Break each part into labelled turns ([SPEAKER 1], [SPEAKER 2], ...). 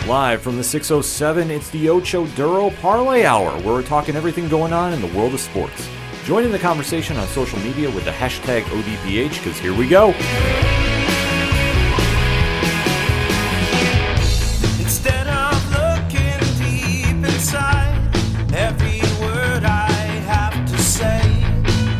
[SPEAKER 1] Live from the 607, it's the Ocho Duro Parlay Hour, where we're talking everything going on in the world of sports. Join in the conversation on social media with the hashtag ODPH, because here we go.
[SPEAKER 2] Instead of looking deep inside, every word I have to say,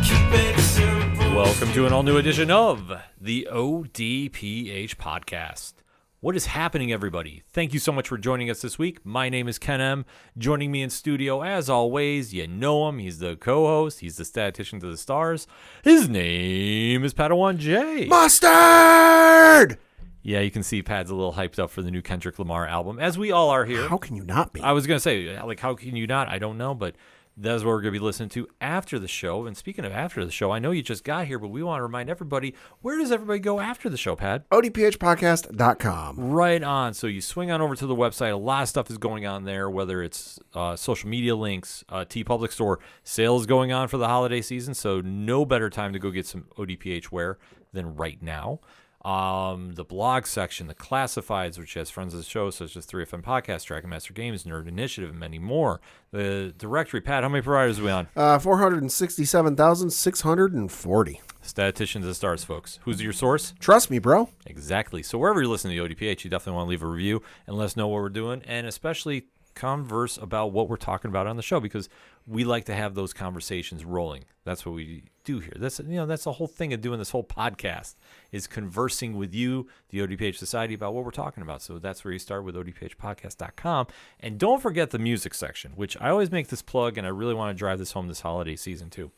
[SPEAKER 2] keep it simple.
[SPEAKER 1] Welcome to an all-new edition of the ODPH podcast. What is happening, everybody? Thank you so much for joining us this week. My name is Ken M. Joining me in studio, as always, you know him. He's the co-host. He's the statistician to the stars. His name is Padawan J.
[SPEAKER 3] Mustard!
[SPEAKER 1] Yeah, you can see Pad's a little hyped up for the new Kendrick Lamar album, as we all are here.
[SPEAKER 3] How can you not be?
[SPEAKER 1] I was going to say, like, how can you not? I don't know, but that's what we're going to be listening to after the show. And speaking of after the show, I know you just got here, but we want to remind everybody, where does everybody go after the show, Pat?
[SPEAKER 3] ODPHpodcast.com.
[SPEAKER 1] Right on. So you swing on over to the website. A lot of stuff is going on there, whether it's social media links, T-Public store, sales going on for the holiday season. So no better time to go get some ODPH wear than right now. The blog section, the classifieds, which has friends of the show, such as 3FM Podcast, Dragon Master Games, Nerd Initiative, and many more. The directory, Pat, how many providers are we on?
[SPEAKER 3] 467,640.
[SPEAKER 1] Statistician to the stars, folks. Who's your source?
[SPEAKER 3] Trust me, bro.
[SPEAKER 1] Exactly. So wherever you listen to the ODPH, you definitely want to leave a review and let us know what we're doing, and especially converse about what we're talking about on the show, because we like to have those conversations rolling. That's what we do here. That's the whole thing of doing this whole podcast, is conversing with you, the ODPH Society, about what we're talking about. So that's where you start with ODPHpodcast.com. And don't forget the music section, which I always make this plug, and I really want to drive this home this holiday season too.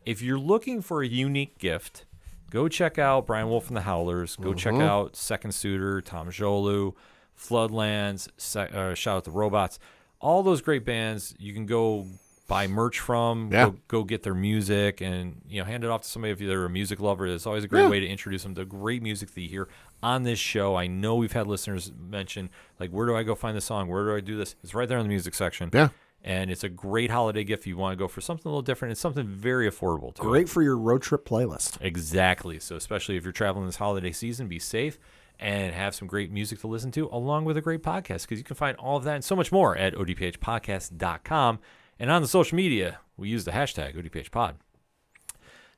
[SPEAKER 1] If you're looking for a unique gift, go check out Brian Wolf and the Howlers. Go check out Second Suitor, Tom Jolu, Floodlands, shout out to Robots. All those great bands you can go buy merch from, go get their music, and hand it off to somebody if they're a music lover. It's always a great way to introduce them to great music that you hear on this show. I know we've had listeners mention, like, where do I go find the song? Where do I do this? It's right there in the music section.
[SPEAKER 3] Yeah.
[SPEAKER 1] And it's a great holiday gift if you want to go for something a little different. It's something very affordable, too.
[SPEAKER 3] Great for your road trip playlist.
[SPEAKER 1] Exactly. So especially if you're traveling this holiday season, be safe and have some great music to listen to, along with a great podcast, because you can find all of that and so much more at odphpodcast.com. And on the social media, we use the hashtag ODPHpod.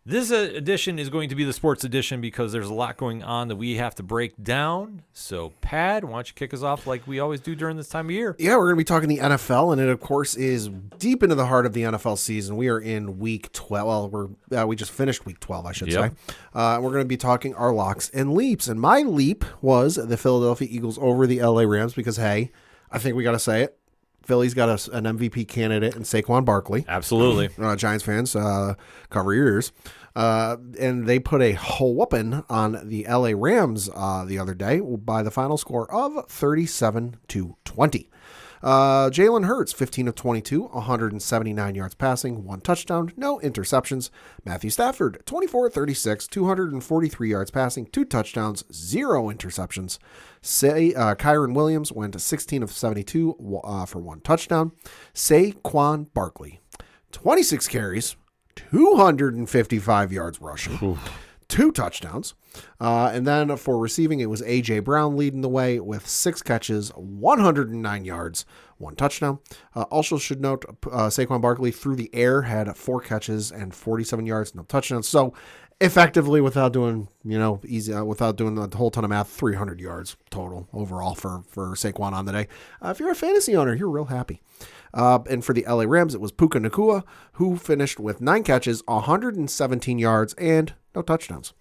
[SPEAKER 1] This edition is going to be the sports edition, because there's a lot going on that we have to break down. So, Pad, why don't you kick us off like we always do during this time of year?
[SPEAKER 3] Yeah, we're going to be talking the NFL, and it, of course, is deep into the heart of the NFL season. We are in week 12. Well, we just finished week 12, I should say. We're going to be talking our locks and leaps. And my leap was the Philadelphia Eagles over the LA Rams, because, hey, I think we got to say it. Philly's got an MVP candidate in Saquon Barkley.
[SPEAKER 1] Absolutely.
[SPEAKER 3] Giants fans, cover your ears. And they put a whooping on the LA Rams the other day by the final score of 37-20. Jalen Hurts, 15 of 22, 179 yards passing, 1 touchdown, no interceptions. Matthew Stafford, 24 of 36, 243 yards passing, 2 touchdowns, 0 interceptions. Kyron Williams went to 16 of 72 for 1 touchdown. Saquon Barkley, 26 carries, 255 yards rushing. 2 touchdowns. And then for receiving, it was A.J. Brown leading the way with 6 catches, 109 yards, 1 touchdown. Also should note, Saquon Barkley through the air had 4 catches and 47 yards, no touchdowns. So effectively, without doing, without doing a whole ton of math, 300 yards total overall for Saquon on the day. If you're a fantasy owner, you're real happy. And for the LA Rams, it was Puka Nacua, who finished with 9 catches, 117 yards, and no touchdowns.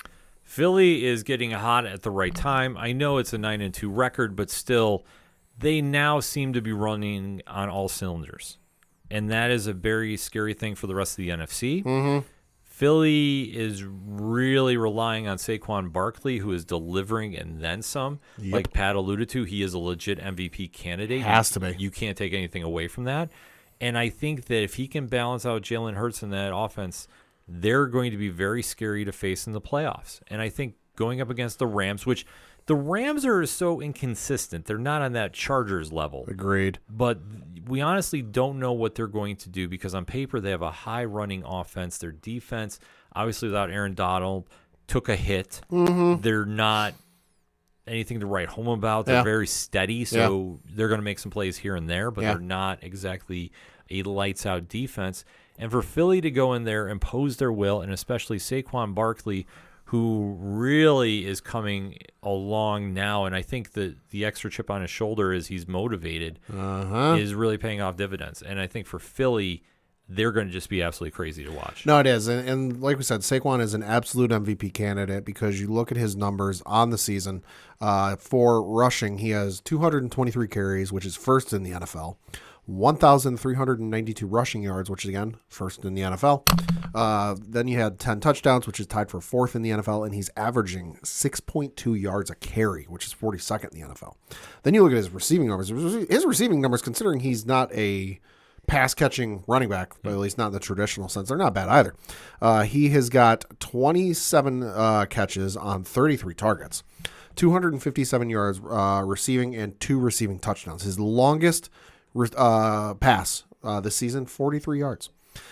[SPEAKER 1] Philly is getting hot at the right time. I know it's a 9-2 record, but still, they now seem to be running on all cylinders. And that is a very scary thing for the rest of the NFC.
[SPEAKER 3] Mm-hmm.
[SPEAKER 1] Philly is really relying on Saquon Barkley, who is delivering and then some.
[SPEAKER 3] Yep.
[SPEAKER 1] Like Pat alluded to, he is a legit MVP candidate.
[SPEAKER 3] Has to be.
[SPEAKER 1] You can't take anything away from that. And I think that if he can balance out Jalen Hurts in that offense, they're going to be very scary to face in the playoffs. And I think going up against the Rams, which the Rams are so inconsistent. They're not on that Chargers level.
[SPEAKER 3] Agreed.
[SPEAKER 1] But we honestly don't know what they're going to do, because on paper they have a high-running offense. Their defense, obviously without Aaron Donald, took a hit.
[SPEAKER 3] Mm-hmm.
[SPEAKER 1] They're not anything to write home about. They're very steady, so they're going to make some plays here and there, but they're not exactly a lights-out defense. And for Philly to go in there, impose their will, and especially Saquon Barkley, who really is coming along now, and I think that the extra chip on his shoulder is he's motivated, is really paying off dividends. And I think for Philly, they're going to just be absolutely crazy to watch.
[SPEAKER 3] No, it is. And like we said, Saquon is an absolute MVP candidate because you look at his numbers on the season. For rushing, he has 223 carries, which is first in the NFL. 1,392 rushing yards, which is, again, first in the NFL. Then you had 10 touchdowns, which is tied for fourth in the NFL, and he's averaging 6.2 yards a carry, which is 42nd in the NFL. Then you look at his receiving numbers. His receiving numbers, considering he's not a pass-catching running back, but at least not in the traditional sense, they're not bad either. He has got 27 catches on 33 targets, 257 yards receiving, and 2 receiving touchdowns. His longest pass this season, 43 yards.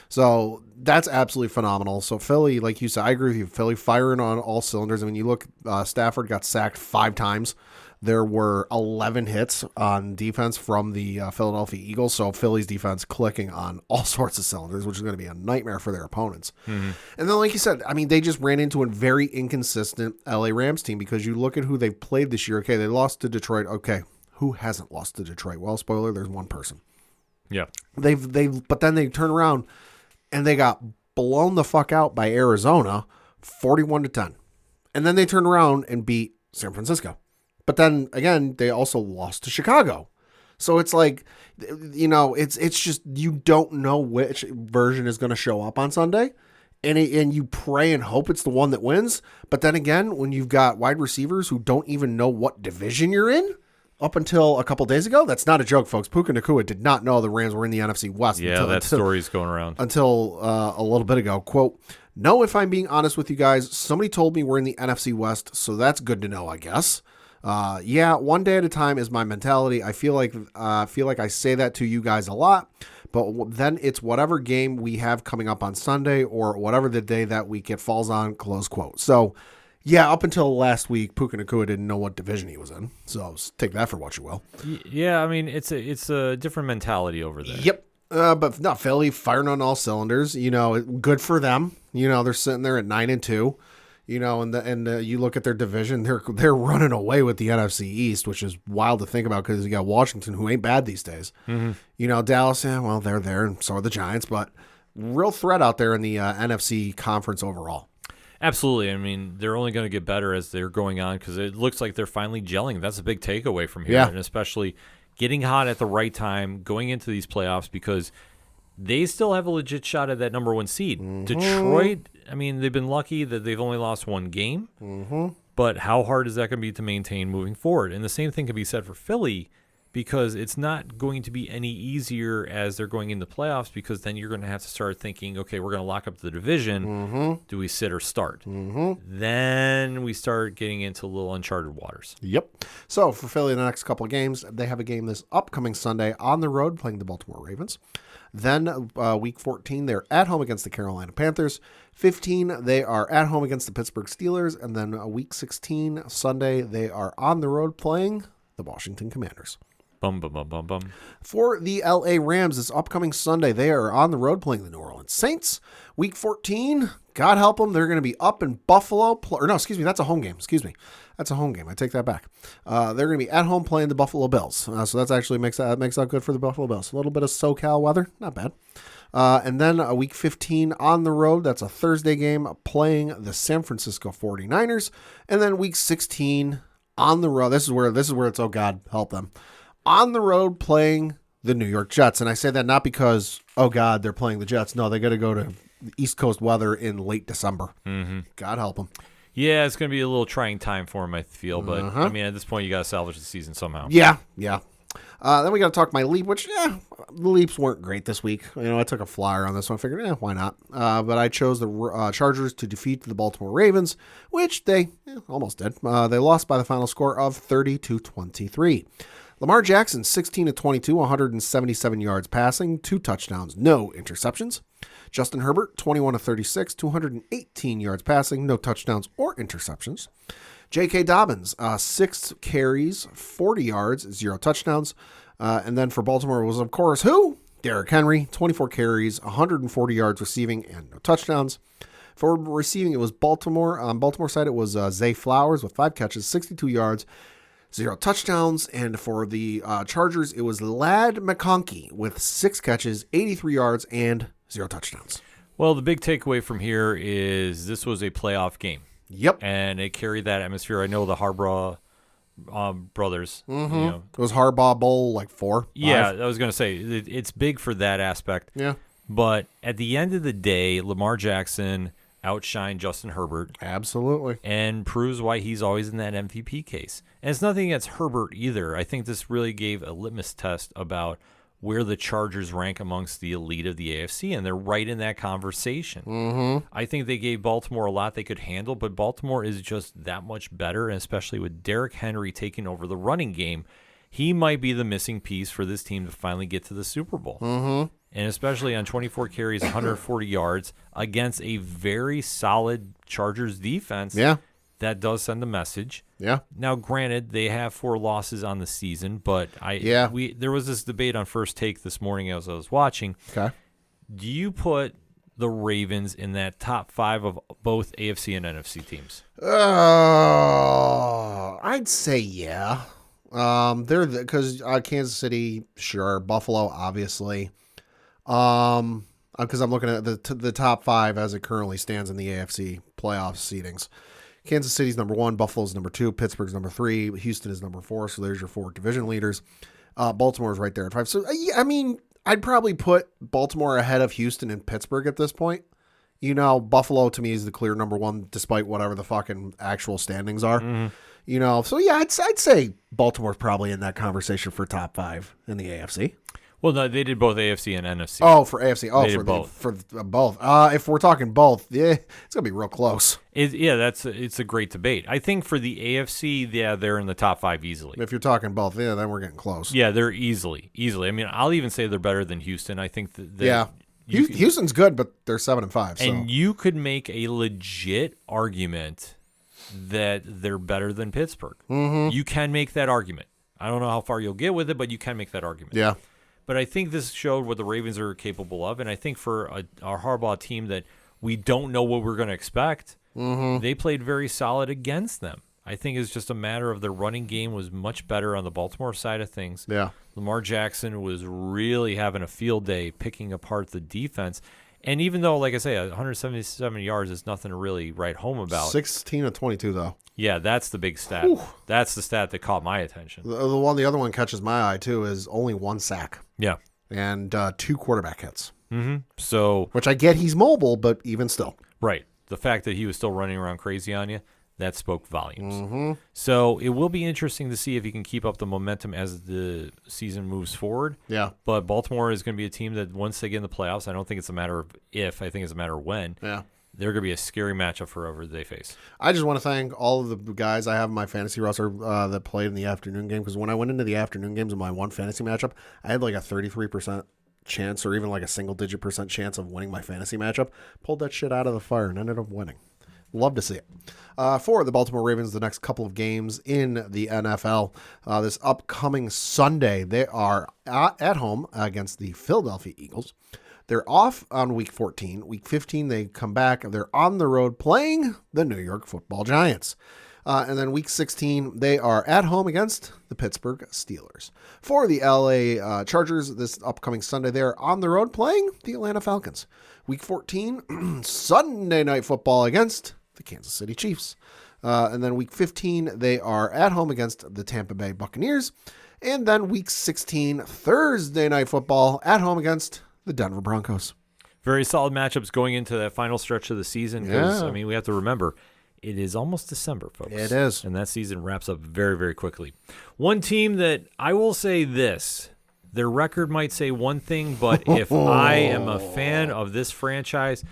[SPEAKER 3] So that's absolutely phenomenal. So Philly, like you said, I agree with you. Philly firing on all cylinders. I mean, you look, Stafford got sacked 5 times. There were 11 hits on defense from the Philadelphia Eagles. So Philly's defense clicking on all sorts of cylinders, which is going to be a nightmare for their opponents. And then, like you said, I mean, they just ran into a very inconsistent LA Rams team because you look at who they've played this year. Okay, they lost to Detroit. Okay, who hasn't lost to Detroit? Well, spoiler, there's one person.
[SPEAKER 1] Yeah.
[SPEAKER 3] But then they turn around and they got blown the fuck out by Arizona 41-10. And then they turned around and beat San Francisco. But then again, they also lost to Chicago. So it's like, you know, it's just, you don't know which version is going to show up on Sunday. And you pray and hope it's the one that wins. But then again, when you've got wide receivers who don't even know what division you're in, up until a couple days ago, that's not a joke, folks. Puka Nacua did not know the Rams were in the NFC West.
[SPEAKER 1] Yeah, that story's going around.
[SPEAKER 3] Until a little bit ago. Quote, "No, if I'm being honest with you guys, somebody told me we're in the NFC West, so that's good to know, I guess. Yeah, one day at a time is my mentality. I feel like I say that to you guys a lot, but then it's whatever game we have coming up on Sunday or whatever the day that week it falls on," close quote. So, yeah, up until last week, Puka Nacua didn't know what division he was in. So take that for what you will.
[SPEAKER 1] Yeah, I mean, it's a different mentality over there.
[SPEAKER 3] Yep. But no, Philly firing on all cylinders. You know, good for them. You know, they're sitting there at 9-2. You know, and you look at their division, they're running away with the NFC East, which is wild to think about because you got Washington, who ain't bad these days. You know, Dallas, well, they're there, and so are the Giants, but real threat out there in the NFC conference overall.
[SPEAKER 1] Absolutely. I mean, they're only going to get better as they're going on because it looks like they're finally gelling. That's a big takeaway from here, and especially getting hot at the right time, going into these playoffs because they still have a legit shot at that number 1 seed. Detroit, I mean, they've been lucky that they've only lost 1 game, but how hard is that going to be to maintain moving forward? And the same thing can be said for Philly because it's not going to be any easier as they're going into playoffs because then you're going to have to start thinking, okay, we're going to lock up the division. Do we sit or start? Then we start getting into little uncharted waters.
[SPEAKER 3] Yep. So for Philly, the next couple of games, they have a game this upcoming Sunday on the road playing the Baltimore Ravens. Then week 14, they're at home against the Carolina Panthers. 15, they are at home against the Pittsburgh Steelers. And then week 16, Sunday, they are on the road playing the Washington Commanders.
[SPEAKER 1] Bum, bum, bum, bum, bum.
[SPEAKER 3] For the LA Rams this upcoming Sunday, they are on the road playing the New Orleans Saints. Week 14, God help them, they're going to be up in Buffalo. That's a home game. That's a home game. I take that back. They're going to be at home playing the Buffalo Bills. So that's actually makes out good for the Buffalo Bills. A little bit of SoCal weather, not bad. And then week 15 on the road, that's a Thursday game, playing the San Francisco 49ers. And then week 16 on the road, this is where it's, oh God, help them. On the road playing the New York Jets. And I say that not because, oh God, they're playing the Jets. No, they got to go to East Coast weather in late December. God help them.
[SPEAKER 1] Yeah, it's going to be a little trying time for them, I feel. But, I mean, at this point, you got to salvage the season somehow.
[SPEAKER 3] Yeah. Then we got to talk my Leap, which, the Leaps weren't great this week. You know, I took a flyer on this one. I figured, why not? But I chose the Chargers to defeat the Baltimore Ravens, which they almost did. They lost by the final score of 30-23. Lamar Jackson, 16-22, 177 yards passing, 2 touchdowns, no interceptions. Justin Herbert, 21 of 36, 218 yards passing, no touchdowns or interceptions. J.K. Dobbins, 6 carries, 40 yards, 0 touchdowns. And then for Baltimore was, of course, who? Derrick Henry, 24 carries, 140 yards receiving, and no touchdowns. For receiving, it was Baltimore. On Baltimore side, it was Zay Flowers with 5 catches, 62 yards, 0 touchdowns. And for the Chargers, it was Ladd McConkey with 6 catches, 83 yards, and 0 touchdowns.
[SPEAKER 1] Well, the big takeaway from here is this was a playoff game.
[SPEAKER 3] Yep.
[SPEAKER 1] And it carried that atmosphere. I know the Harbaugh brothers.
[SPEAKER 3] Mm-hmm.
[SPEAKER 1] You know,
[SPEAKER 3] It was Harbaugh Bowl, like 4. 5.
[SPEAKER 1] Yeah, I was going to say, it's big for that aspect.
[SPEAKER 3] Yeah.
[SPEAKER 1] But at the end of the day, Lamar Jackson outshined Justin Herbert.
[SPEAKER 3] Absolutely.
[SPEAKER 1] And proves why he's always in that MVP case. And it's nothing against Herbert either. I think this really gave a litmus test about where the Chargers rank amongst the elite of the AFC, and they're right in that conversation.
[SPEAKER 3] Mm-hmm.
[SPEAKER 1] I think they gave Baltimore a lot they could handle, but Baltimore is just that much better, and especially with Derrick Henry taking over the running game, he might be the missing piece for this team to finally get to the Super Bowl.
[SPEAKER 3] Mm-hmm.
[SPEAKER 1] And especially on 24 carries, 140 yards against a very solid Chargers defense.
[SPEAKER 3] Yeah.
[SPEAKER 1] That does send a message.
[SPEAKER 3] Yeah.
[SPEAKER 1] Now, granted, they have 4 losses on the season, but there was this debate on First Take this morning as I was watching.
[SPEAKER 3] Okay.
[SPEAKER 1] Do you put the Ravens in that top 5 of both AFC and NFC teams?
[SPEAKER 3] I'd say yeah. They're because Kansas City, sure. Buffalo, obviously. Because I'm looking at the top 5 as it currently stands in the AFC playoff seedings. Kansas City's number 1, Buffalo's number 2, Pittsburgh's number 3, Houston is number 4. So there's your 4 division leaders. Baltimore's right there at 5. So I mean, I'd probably put Baltimore ahead of Houston and Pittsburgh at this point. You know, Buffalo to me is the clear number 1, despite whatever the fucking actual standings are. Mm-hmm. You know, so yeah, I'd say Baltimore's probably in that conversation for top 5 in the AFC.
[SPEAKER 1] Well, no, they did both AFC and NFC.
[SPEAKER 3] Oh, for AFC. Oh,
[SPEAKER 1] they
[SPEAKER 3] for
[SPEAKER 1] did both.
[SPEAKER 3] For both. If we're talking both, yeah, it's gonna be real close.
[SPEAKER 1] It's a great debate. I think for the AFC, yeah, they're in the top 5 easily.
[SPEAKER 3] If you're talking both, yeah, then we're getting close.
[SPEAKER 1] Yeah, they're easily. I mean, I'll even say they're better than Houston. I think that
[SPEAKER 3] yeah, Houston's good, but they're 7-5. So.
[SPEAKER 1] And you could make a legit argument that they're better than Pittsburgh.
[SPEAKER 3] Mm-hmm.
[SPEAKER 1] You can make that argument. I don't know how far you'll get with it, but you can make that argument.
[SPEAKER 3] Yeah.
[SPEAKER 1] But I think this showed what the Ravens are capable of, and I think for our Harbaugh team that we don't know what we're going to expect, they played very solid against them. I think it's just a matter of their running game was much better on the Baltimore side of things.
[SPEAKER 3] Yeah.
[SPEAKER 1] Lamar Jackson was really having a field day picking apart the defense. And even though, like I say, 177 yards is nothing to really write home about.
[SPEAKER 3] 16 of 22, though.
[SPEAKER 1] Yeah, that's the big stat.
[SPEAKER 3] Whew.
[SPEAKER 1] That's the stat that caught my attention.
[SPEAKER 3] The other one catches my eye, too, is only 1 sack.
[SPEAKER 1] Yeah.
[SPEAKER 3] And 2 quarterback hits.
[SPEAKER 1] Mm-hmm. So,
[SPEAKER 3] which I get he's mobile, but even still.
[SPEAKER 1] Right. The fact that he was still running around crazy on you, that spoke volumes.
[SPEAKER 3] Mm-hmm.
[SPEAKER 1] So it will be interesting to see if he can keep up the momentum as the season moves forward.
[SPEAKER 3] Yeah.
[SPEAKER 1] But Baltimore is going to be a team that once they get in the playoffs, I don't think it's a matter of if, I think it's a matter of when.
[SPEAKER 3] Yeah.
[SPEAKER 1] They're going to be a scary matchup for whoever they face.
[SPEAKER 3] I just want to thank all of the guys I have in my fantasy roster that played in the afternoon game, because when I went into the afternoon games in my one fantasy matchup, I had like a 33% chance or even like a single-digit % chance of winning my fantasy matchup. Pulled that shit out of the fire and ended up winning. Love to see it. For the Baltimore Ravens, the next couple of games in the NFL, this upcoming Sunday, they are at home against the Philadelphia Eagles. They're off on Week 14. Week 15, they come back. They're on the road playing the New York Football Giants. And then Week 16, they are at home against the Pittsburgh Steelers. For the LA Chargers, this upcoming Sunday, they are on the road playing the Atlanta Falcons. Week 14, Sunday Night Football against the Kansas City Chiefs. And then Week 15, they are at home against the Tampa Bay Buccaneers. And then Week 16, Thursday Night Football at home against the Denver Broncos.
[SPEAKER 1] Very solid matchups going into that final stretch of the season. Because,
[SPEAKER 3] Yeah.
[SPEAKER 1] I mean, we have to remember, it is almost December, folks.
[SPEAKER 3] It is.
[SPEAKER 1] And that season wraps up very, very quickly. One team that I will say this, their record might say one thing, but if I am a fan of this franchise,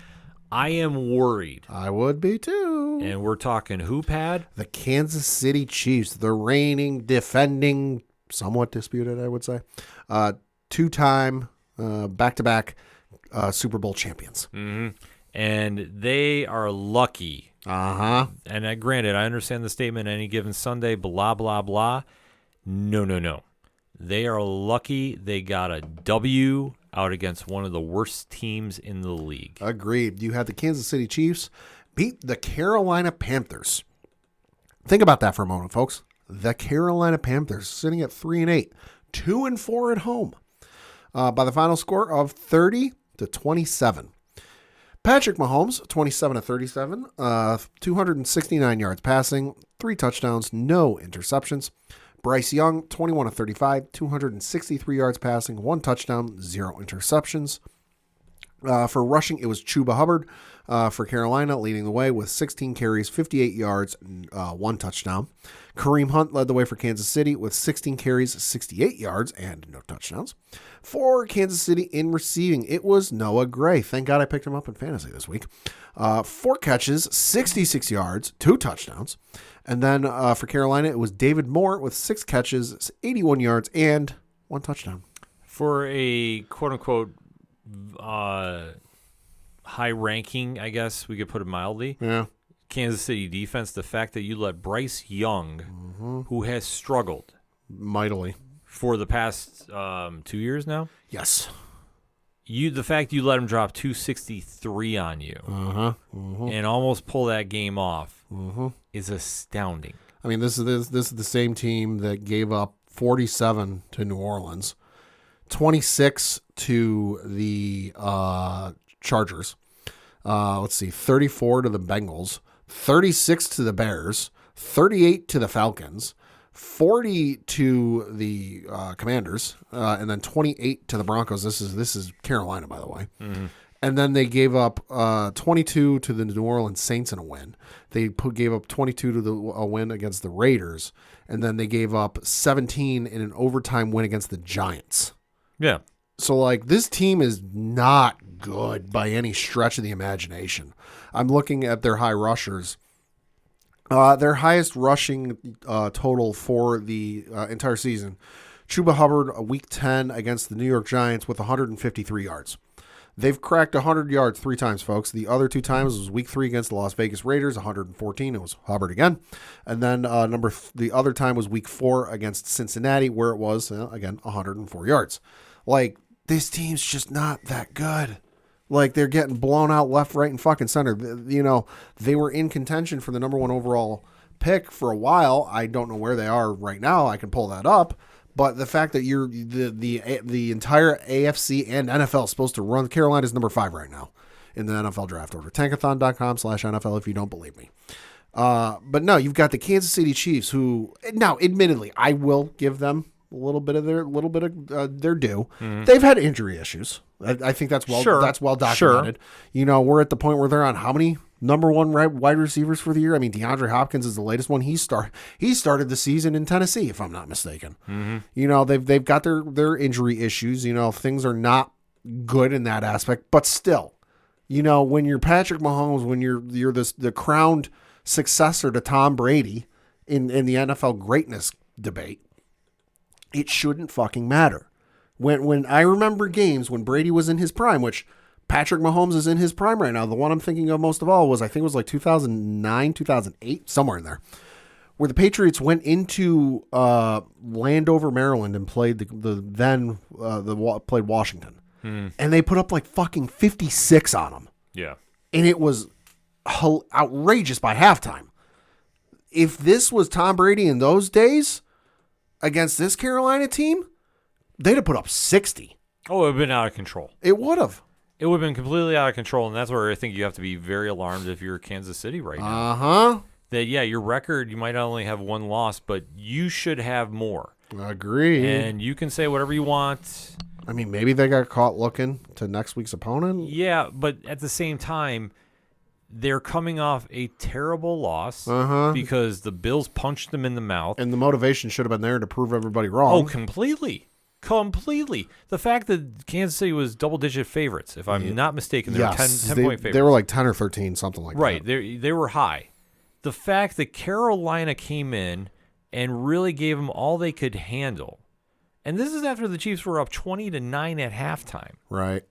[SPEAKER 1] I am worried.
[SPEAKER 3] I would be too.
[SPEAKER 1] And we're talking who, Pad?
[SPEAKER 3] The Kansas City Chiefs, the reigning, defending, somewhat disputed, I would say, 2-time, back-to-back Super Bowl champions.
[SPEAKER 1] And they are lucky. And granted, I understand the statement, any given Sunday, blah, blah, blah. No. They are lucky they got a W out against one of the worst teams in the league.
[SPEAKER 3] Agreed. You had the Kansas City Chiefs beat the Carolina Panthers. Think about that for a moment, folks. The Carolina Panthers sitting at 3-8, 2-4 at home, by the final score of 30-27. Patrick Mahomes, 27-37, 269 yards passing, 3 touchdowns, no interceptions. Bryce Young, 21-35, 263 yards passing, 1 touchdown, 0 interceptions. For rushing, it was Chuba Hubbard for Carolina, leading the way with 16 carries, 58 yards, 1 touchdown. Kareem Hunt led the way for Kansas City with 16 carries, 68 yards, and no touchdowns. For Kansas City in receiving, it was Noah Gray. Thank God I picked him up in fantasy this week. 4 catches, 66 yards, 2 touchdowns. And then for Carolina, it was David Moore with 6 catches, 81 yards, and 1 touchdown.
[SPEAKER 1] For a quote-unquote high ranking, I guess we could put it mildly.
[SPEAKER 3] Yeah.
[SPEAKER 1] Kansas City defense, the fact that you let Bryce Young, who has struggled
[SPEAKER 3] Mightily.
[SPEAKER 1] for the past 2 years now,
[SPEAKER 3] Yes.
[SPEAKER 1] the fact you let him drop 263 on you and almost pull that game off is astounding.
[SPEAKER 3] I mean, this is the same team that gave up 47 to New Orleans, 26 to the Chargers. Let's see, 34 to the Bengals, 36 to the Bears, 38 to the Falcons, 40 to the Commanders, and then 28 to the Broncos. This is Carolina, by the way. And then they gave up 22 to the New Orleans Saints in a win. They gave up 22 to a win against the Raiders, and then they gave up 17 in an overtime win against the Giants.
[SPEAKER 1] Yeah.
[SPEAKER 3] So, like, this team is not good by any stretch of the imagination. I'm looking at their high rushers. Their highest rushing total for the entire season, Chuba Hubbard, week 10 against the New York Giants with 153 yards. They've cracked 100 yards 3 times, folks. The other 2 times was week 3 against the Las Vegas Raiders, 114. It was Hubbard again. And then the other time was week 4 against Cincinnati, where it was, again, 104 yards. Like, this team's just not that good. Like, they're getting blown out left, right, and fucking center. You know, they were in contention for the number 1 overall pick for a while. I don't know where they are right now. I can pull that up. But the fact that you're the entire AFC and NFL is supposed to run, Carolina's number 5 right now in the NFL draft order. Tankathon.com/NFL if you don't believe me. But no, you've got the Kansas City Chiefs, who now, admittedly, I will give them a little bit of their due. They've had injury issues. I think that's well documented.
[SPEAKER 1] Sure.
[SPEAKER 3] You know, we're at the point where they're on how many number 1 wide receivers for the year? I mean, DeAndre Hopkins is the latest one. He started the season in Tennessee, if I'm not mistaken. You know, they've got their injury issues. You know, things are not good in that aspect, but still, you know, when you're Patrick Mahomes, when you're the crowned successor to Tom Brady in the NFL greatness debate, it shouldn't fucking matter. When I remember games when Brady was in his prime, which Patrick Mahomes is in his prime right now. The one I'm thinking of most of all was, I think it was like 2009, 2008, somewhere in there, where the Patriots went into Landover, Maryland, and played played Washington, and they put up like fucking 56 on them.
[SPEAKER 1] Yeah,
[SPEAKER 3] and it was outrageous by halftime. If this was Tom Brady in those days against this Carolina team, they'd have put up 60.
[SPEAKER 1] Oh, it would have been out of control.
[SPEAKER 3] It would have.
[SPEAKER 1] It would have been completely out of control, and that's where I think you have to be very alarmed if you're Kansas City right now. That, yeah, your record, you might only have 1 loss, but you should have more.
[SPEAKER 3] Agree.
[SPEAKER 1] And you can say whatever you want.
[SPEAKER 3] I mean, maybe they got caught looking to next week's opponent.
[SPEAKER 1] Yeah, but at the same time, they're coming off a terrible loss because the Bills punched them in the mouth.
[SPEAKER 3] And the motivation should have been there to prove everybody wrong.
[SPEAKER 1] Oh, completely. The fact that Kansas City was double-digit favorites, if I'm not mistaken, they were 10-point favorites.
[SPEAKER 3] They were like 10 or 13, something like that.
[SPEAKER 1] Right, they were high. The fact that Carolina came in and really gave them all they could handle, and this is after the Chiefs were up 20-9 at halftime.
[SPEAKER 3] Right.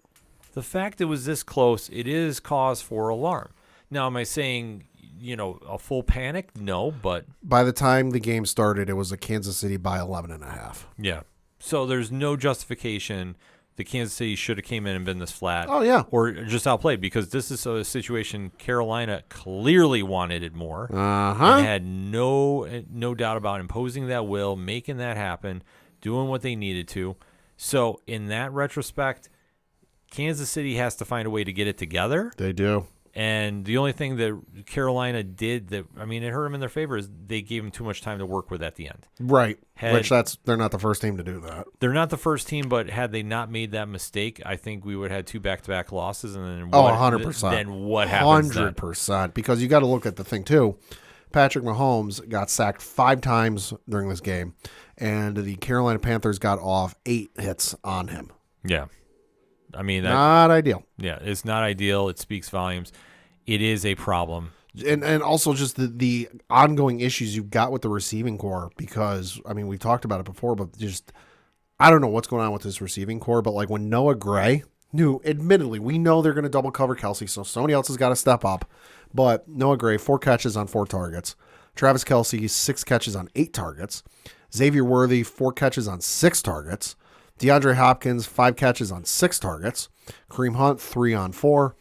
[SPEAKER 1] The fact it was this close, it is cause for alarm. Now, am I saying, a full panic? No, but
[SPEAKER 3] By the time the game started, it was a Kansas City by 11.5.
[SPEAKER 1] yeah. So there's no justification that Kansas City should have came in and been this flat.
[SPEAKER 3] Oh, yeah.
[SPEAKER 1] Or just outplayed, because this is a situation Carolina clearly wanted it more. And had no doubt about imposing that will, making that happen, doing what they needed to. So in that retrospect, Kansas City has to find a way to get it together.
[SPEAKER 3] They do.
[SPEAKER 1] And the only thing that Carolina did it hurt them in their favor, is they gave them too much time to work with at the end.
[SPEAKER 3] Right. They're not the first team to do that.
[SPEAKER 1] They're not the first team, but had they not made that mistake, I think we would have had 2 back-to-back losses. And then
[SPEAKER 3] 100%.
[SPEAKER 1] Then what happens?
[SPEAKER 3] 100%. Because you got to look at the thing, too. Patrick Mahomes got sacked 5 times during this game, and the Carolina Panthers got off 8 hits on him.
[SPEAKER 1] Yeah.
[SPEAKER 3] Not ideal.
[SPEAKER 1] Yeah, it's not ideal. It speaks volumes. It is a problem.
[SPEAKER 3] And also just the ongoing issues you've got with the receiving core, because, we talked about it before, but just, I don't know what's going on with this receiving core, but like when Noah Gray admittedly, we know they're going to double cover Kelsey, so somebody else has got to step up, but Noah Gray, 4 catches on 4 targets. Travis Kelsey, 6 catches on 8 targets. Xavier Worthy, 4 catches on 6 targets. DeAndre Hopkins, 5 catches on 6 targets. Kareem Hunt, 3 on 4.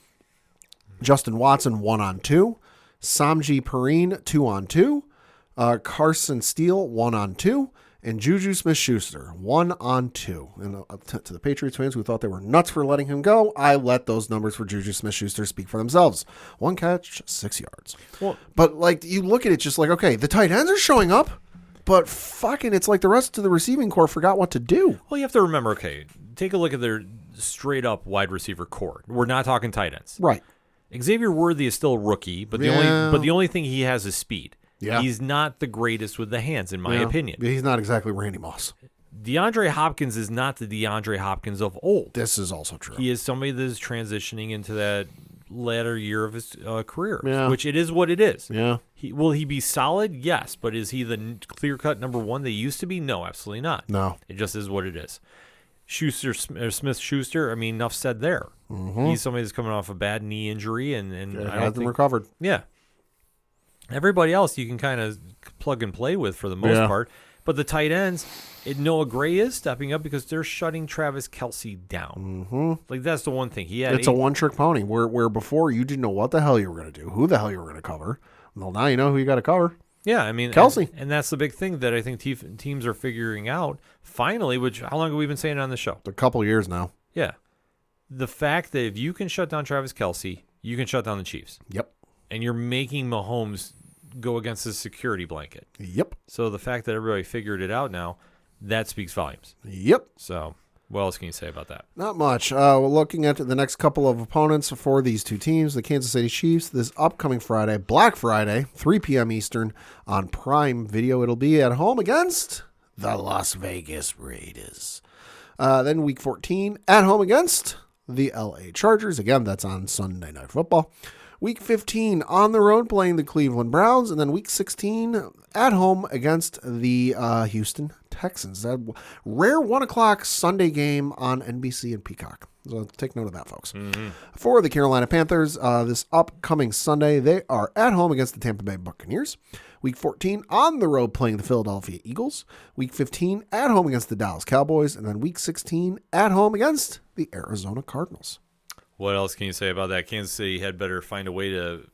[SPEAKER 3] Justin Watson, 1 on 2. Samji Perine, 2 on 2. Carson Steele, 1 on 2. And Juju Smith-Schuster, 1 on 2. And to the Patriots fans who thought they were nuts for letting him go, I let those numbers for Juju Smith-Schuster speak for themselves. 1 catch, 6 yards.
[SPEAKER 1] Well,
[SPEAKER 3] but you look at it just like, okay, the tight ends are showing up. But fucking, it's like the rest of the receiving core forgot what to do.
[SPEAKER 1] Well, you have to remember, take a look at their straight-up wide receiver core. We're not talking tight ends.
[SPEAKER 3] Right.
[SPEAKER 1] Xavier Worthy is still a rookie, but the only thing he has is speed.
[SPEAKER 3] Yeah.
[SPEAKER 1] He's not the greatest with the hands, in my opinion.
[SPEAKER 3] He's not exactly Randy Moss.
[SPEAKER 1] DeAndre Hopkins is not the DeAndre Hopkins of old.
[SPEAKER 3] This is also true.
[SPEAKER 1] He is somebody that is transitioning into that latter year of his career,
[SPEAKER 3] Yeah.
[SPEAKER 1] which it is what it is.
[SPEAKER 3] Yeah.
[SPEAKER 1] Will he be solid? Yes, but is he the clear-cut number 1 they used to be? No, absolutely not.
[SPEAKER 3] No.
[SPEAKER 1] It just is what it is. Smith-Schuster, enough said there.
[SPEAKER 3] Mm-hmm.
[SPEAKER 1] He's somebody that's coming off a bad knee injury, and I don't think
[SPEAKER 3] recovered.
[SPEAKER 1] Yeah. Everybody else you can kind of plug and play with for the most part. But the tight ends, Noah Gray is stepping up because they're shutting Travis Kelsey down.
[SPEAKER 3] Mm-hmm.
[SPEAKER 1] That's the one thing.
[SPEAKER 3] It's a one-trick pony. Where before you didn't know what the hell you were going to do, who the hell you were going to cover. Well, now you know who you got to cover.
[SPEAKER 1] Yeah,
[SPEAKER 3] Kelsey.
[SPEAKER 1] And that's the big thing that I think teams are figuring out finally, which how long have we been saying on the show?
[SPEAKER 3] A couple years now.
[SPEAKER 1] Yeah. The fact that if you can shut down Travis Kelsey, you can shut down the Chiefs.
[SPEAKER 3] Yep.
[SPEAKER 1] And you're making Mahomes go against his security blanket.
[SPEAKER 3] Yep.
[SPEAKER 1] So the fact that everybody figured it out now, that speaks volumes.
[SPEAKER 3] Yep.
[SPEAKER 1] So what else can you say about that?
[SPEAKER 3] Not much. We're looking at the next couple of opponents for these two teams. The Kansas City Chiefs this upcoming Friday, Black Friday, 3 p.m. Eastern on Prime Video. It'll be at home against the Las Vegas Raiders. Then Week 14 at home against the LA Chargers. Again, that's on Sunday Night Football. Week 15 on the road playing the Cleveland Browns. And then Week 16 at home against the Houston Texans. That rare 1 o'clock Sunday game on NBC and Peacock. So take note of that, folks. Mm-hmm. For the Carolina Panthers, this upcoming Sunday, they are at home against the Tampa Bay Buccaneers. Week 14 on the road playing the Philadelphia Eagles. Week 15 at home against the Dallas Cowboys. And then Week 16 at home against the Arizona Cardinals.
[SPEAKER 1] What else can you say about that? Kansas City had better find a way to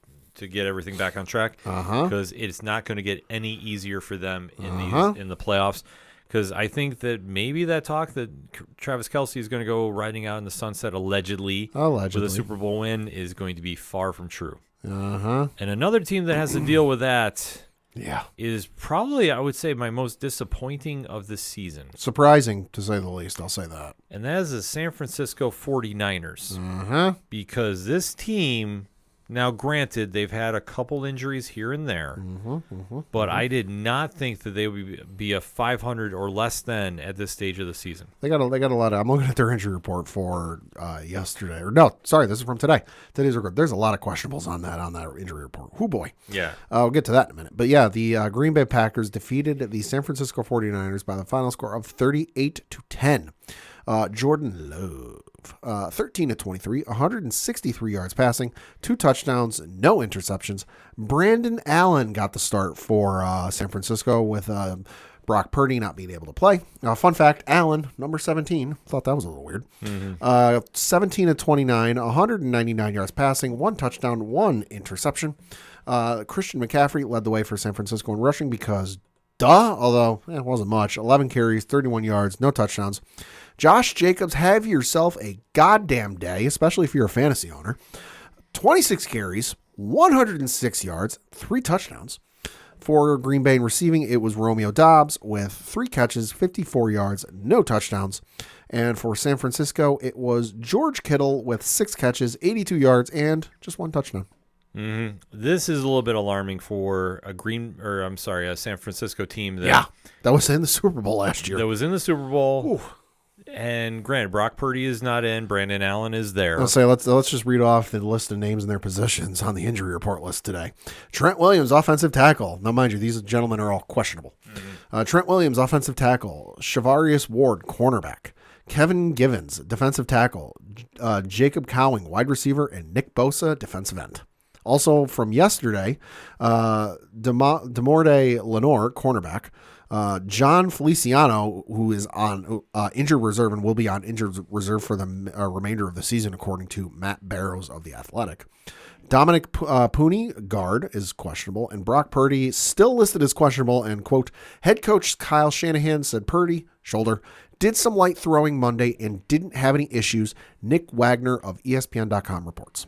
[SPEAKER 1] get everything back on track because it's not going to get any easier for them in the playoffs. Because I think that maybe that talk that Travis Kelsey is going to go riding out in the sunset allegedly with a Super Bowl win is going to be far from true. And another team that has to deal with that is probably, I would say, my most disappointing of the season.
[SPEAKER 3] Surprising, to say the least, I'll say that.
[SPEAKER 1] And that is the San Francisco 49ers. Because this team, now granted, they've had a couple injuries here and there, but I did not think that they would be a 500 or less than at this stage of the season.
[SPEAKER 3] They got a lot of, I'm looking at their injury report for yesterday. Or no, sorry, this is from today. Today's record. There's a lot of questionables on that injury report. Oh boy.
[SPEAKER 1] Yeah.
[SPEAKER 3] I'll get to that in a minute. But yeah, the Green Bay Packers defeated the San Francisco 49ers by the final score of 38-10. Jordan Love 13 to 23, 163 yards passing, 2 touchdowns, no interceptions. Brandon Allen got the start for San Francisco with Brock Purdy not being able to play. Fun fact, Allen, number 17, thought that was a little weird. 17 to 29, 199 yards passing, 1 touchdown, 1 interception. Christian McCaffrey led the way for San Francisco in rushing because although it wasn't much. 11 carries, 31 yards, no touchdowns. Josh Jacobs, have yourself a goddamn day, especially if you're a fantasy owner. 26 carries, 106 yards, 3 touchdowns. For Green Bay in receiving, it was Romeo Doubs with 3 catches, 54 yards, no touchdowns. And for San Francisco, it was George Kittle with 6 catches, 82 yards, and just 1 touchdown.
[SPEAKER 1] Mm-hmm. This is a little bit alarming for a San Francisco team that
[SPEAKER 3] was in the Super Bowl last year.
[SPEAKER 1] That was in the Super Bowl.
[SPEAKER 3] Ooh.
[SPEAKER 1] And granted, Brock Purdy is not in. Brandon Allen is there.
[SPEAKER 3] Let's just read off the list of names and their positions on the injury report list today. Trent Williams, offensive tackle. Now, mind you, these gentlemen are all questionable. Trent Williams, offensive tackle. Shavarius Ward, cornerback. Kevin Givens, defensive tackle. Jacob Cowing, wide receiver, and Nick Bosa, defensive end. Also from yesterday, Demorde Lenore, cornerback. John Feliciano, who is on injured reserve and will be on injured reserve for the remainder of the season, according to Matt Barrows of The Athletic. Dominic Pooney, guard, is questionable, and Brock Purdy still listed as questionable, and, quote, head coach Kyle Shanahan said Purdy, shoulder, did some light throwing Monday and didn't have any issues, Nick Wagner of ESPN.com reports.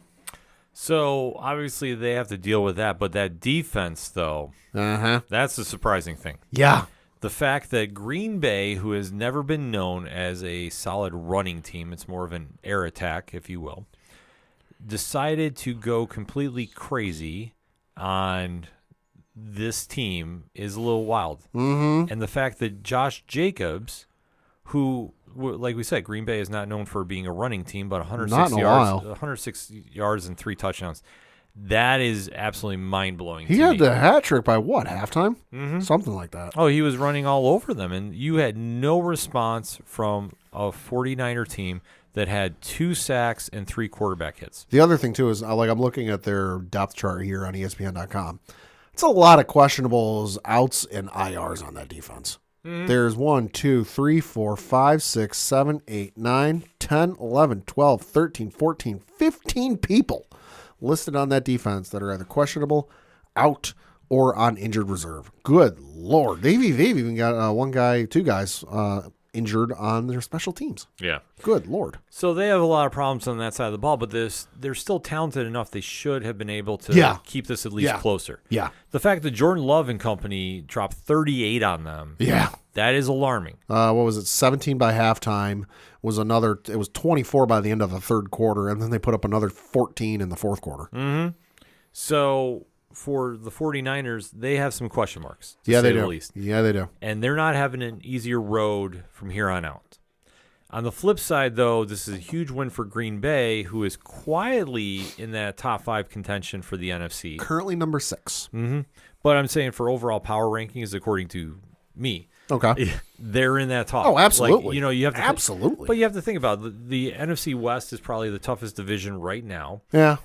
[SPEAKER 1] So, obviously, they have to deal with that. But that defense, though, that's the surprising thing.
[SPEAKER 3] Yeah.
[SPEAKER 1] The fact that Green Bay, who has never been known as a solid running team, it's more of an air attack, if you will, decided to go completely crazy on this team is a little wild.
[SPEAKER 3] Mm-hmm.
[SPEAKER 1] And the fact that Josh Jacobs, who, like we said, Green Bay is not known for being a running team, but 106 yards and 3 touchdowns. That is absolutely mind-blowing.
[SPEAKER 3] He had the hat trick by what, halftime?
[SPEAKER 1] Mm-hmm.
[SPEAKER 3] Something like that.
[SPEAKER 1] Oh, he was running all over them, and you had no response from a 49er team that had 2 sacks and 3 quarterback hits.
[SPEAKER 3] The other thing, too, is I'm looking at their depth chart here on ESPN.com. It's a lot of questionables, outs, and IRs on that defense. There's 1, 2, 3, 4, 5, 6, 7, 8, 9, 10, 11, 12, 13, 14, 15 people listed on that defense that are either questionable, out, or on injured reserve. Good Lord. They've even got 2 guys injured on their special teams.
[SPEAKER 1] Yeah.
[SPEAKER 3] Good Lord.
[SPEAKER 1] So they have a lot of problems on that side of the ball, but they're still talented enough. They should have been able to keep this at least closer.
[SPEAKER 3] Yeah.
[SPEAKER 1] The fact that Jordan Love and company dropped 38 on them, that is alarming.
[SPEAKER 3] What was it? 17 by halftime was another. It was 24 by the end of the third quarter, and then they put up another 14 in the fourth quarter.
[SPEAKER 1] Mm-hmm. So for the 49ers, they have some question marks.
[SPEAKER 3] Yeah, they do.
[SPEAKER 1] At least.
[SPEAKER 3] Yeah, they do.
[SPEAKER 1] And they're not having an easier road from here on out. On the flip side, though, this is a huge win for Green Bay, who is quietly in that top 5 contention for the NFC.
[SPEAKER 3] Currently number 6.
[SPEAKER 1] Mm-hmm. But I'm saying for overall power rankings, according to me,
[SPEAKER 3] okay,
[SPEAKER 1] they're in that top.
[SPEAKER 3] Oh, absolutely.
[SPEAKER 1] You have to
[SPEAKER 3] absolutely.
[SPEAKER 1] But you have to think about it. The NFC West is probably the toughest division right now.
[SPEAKER 3] Yeah.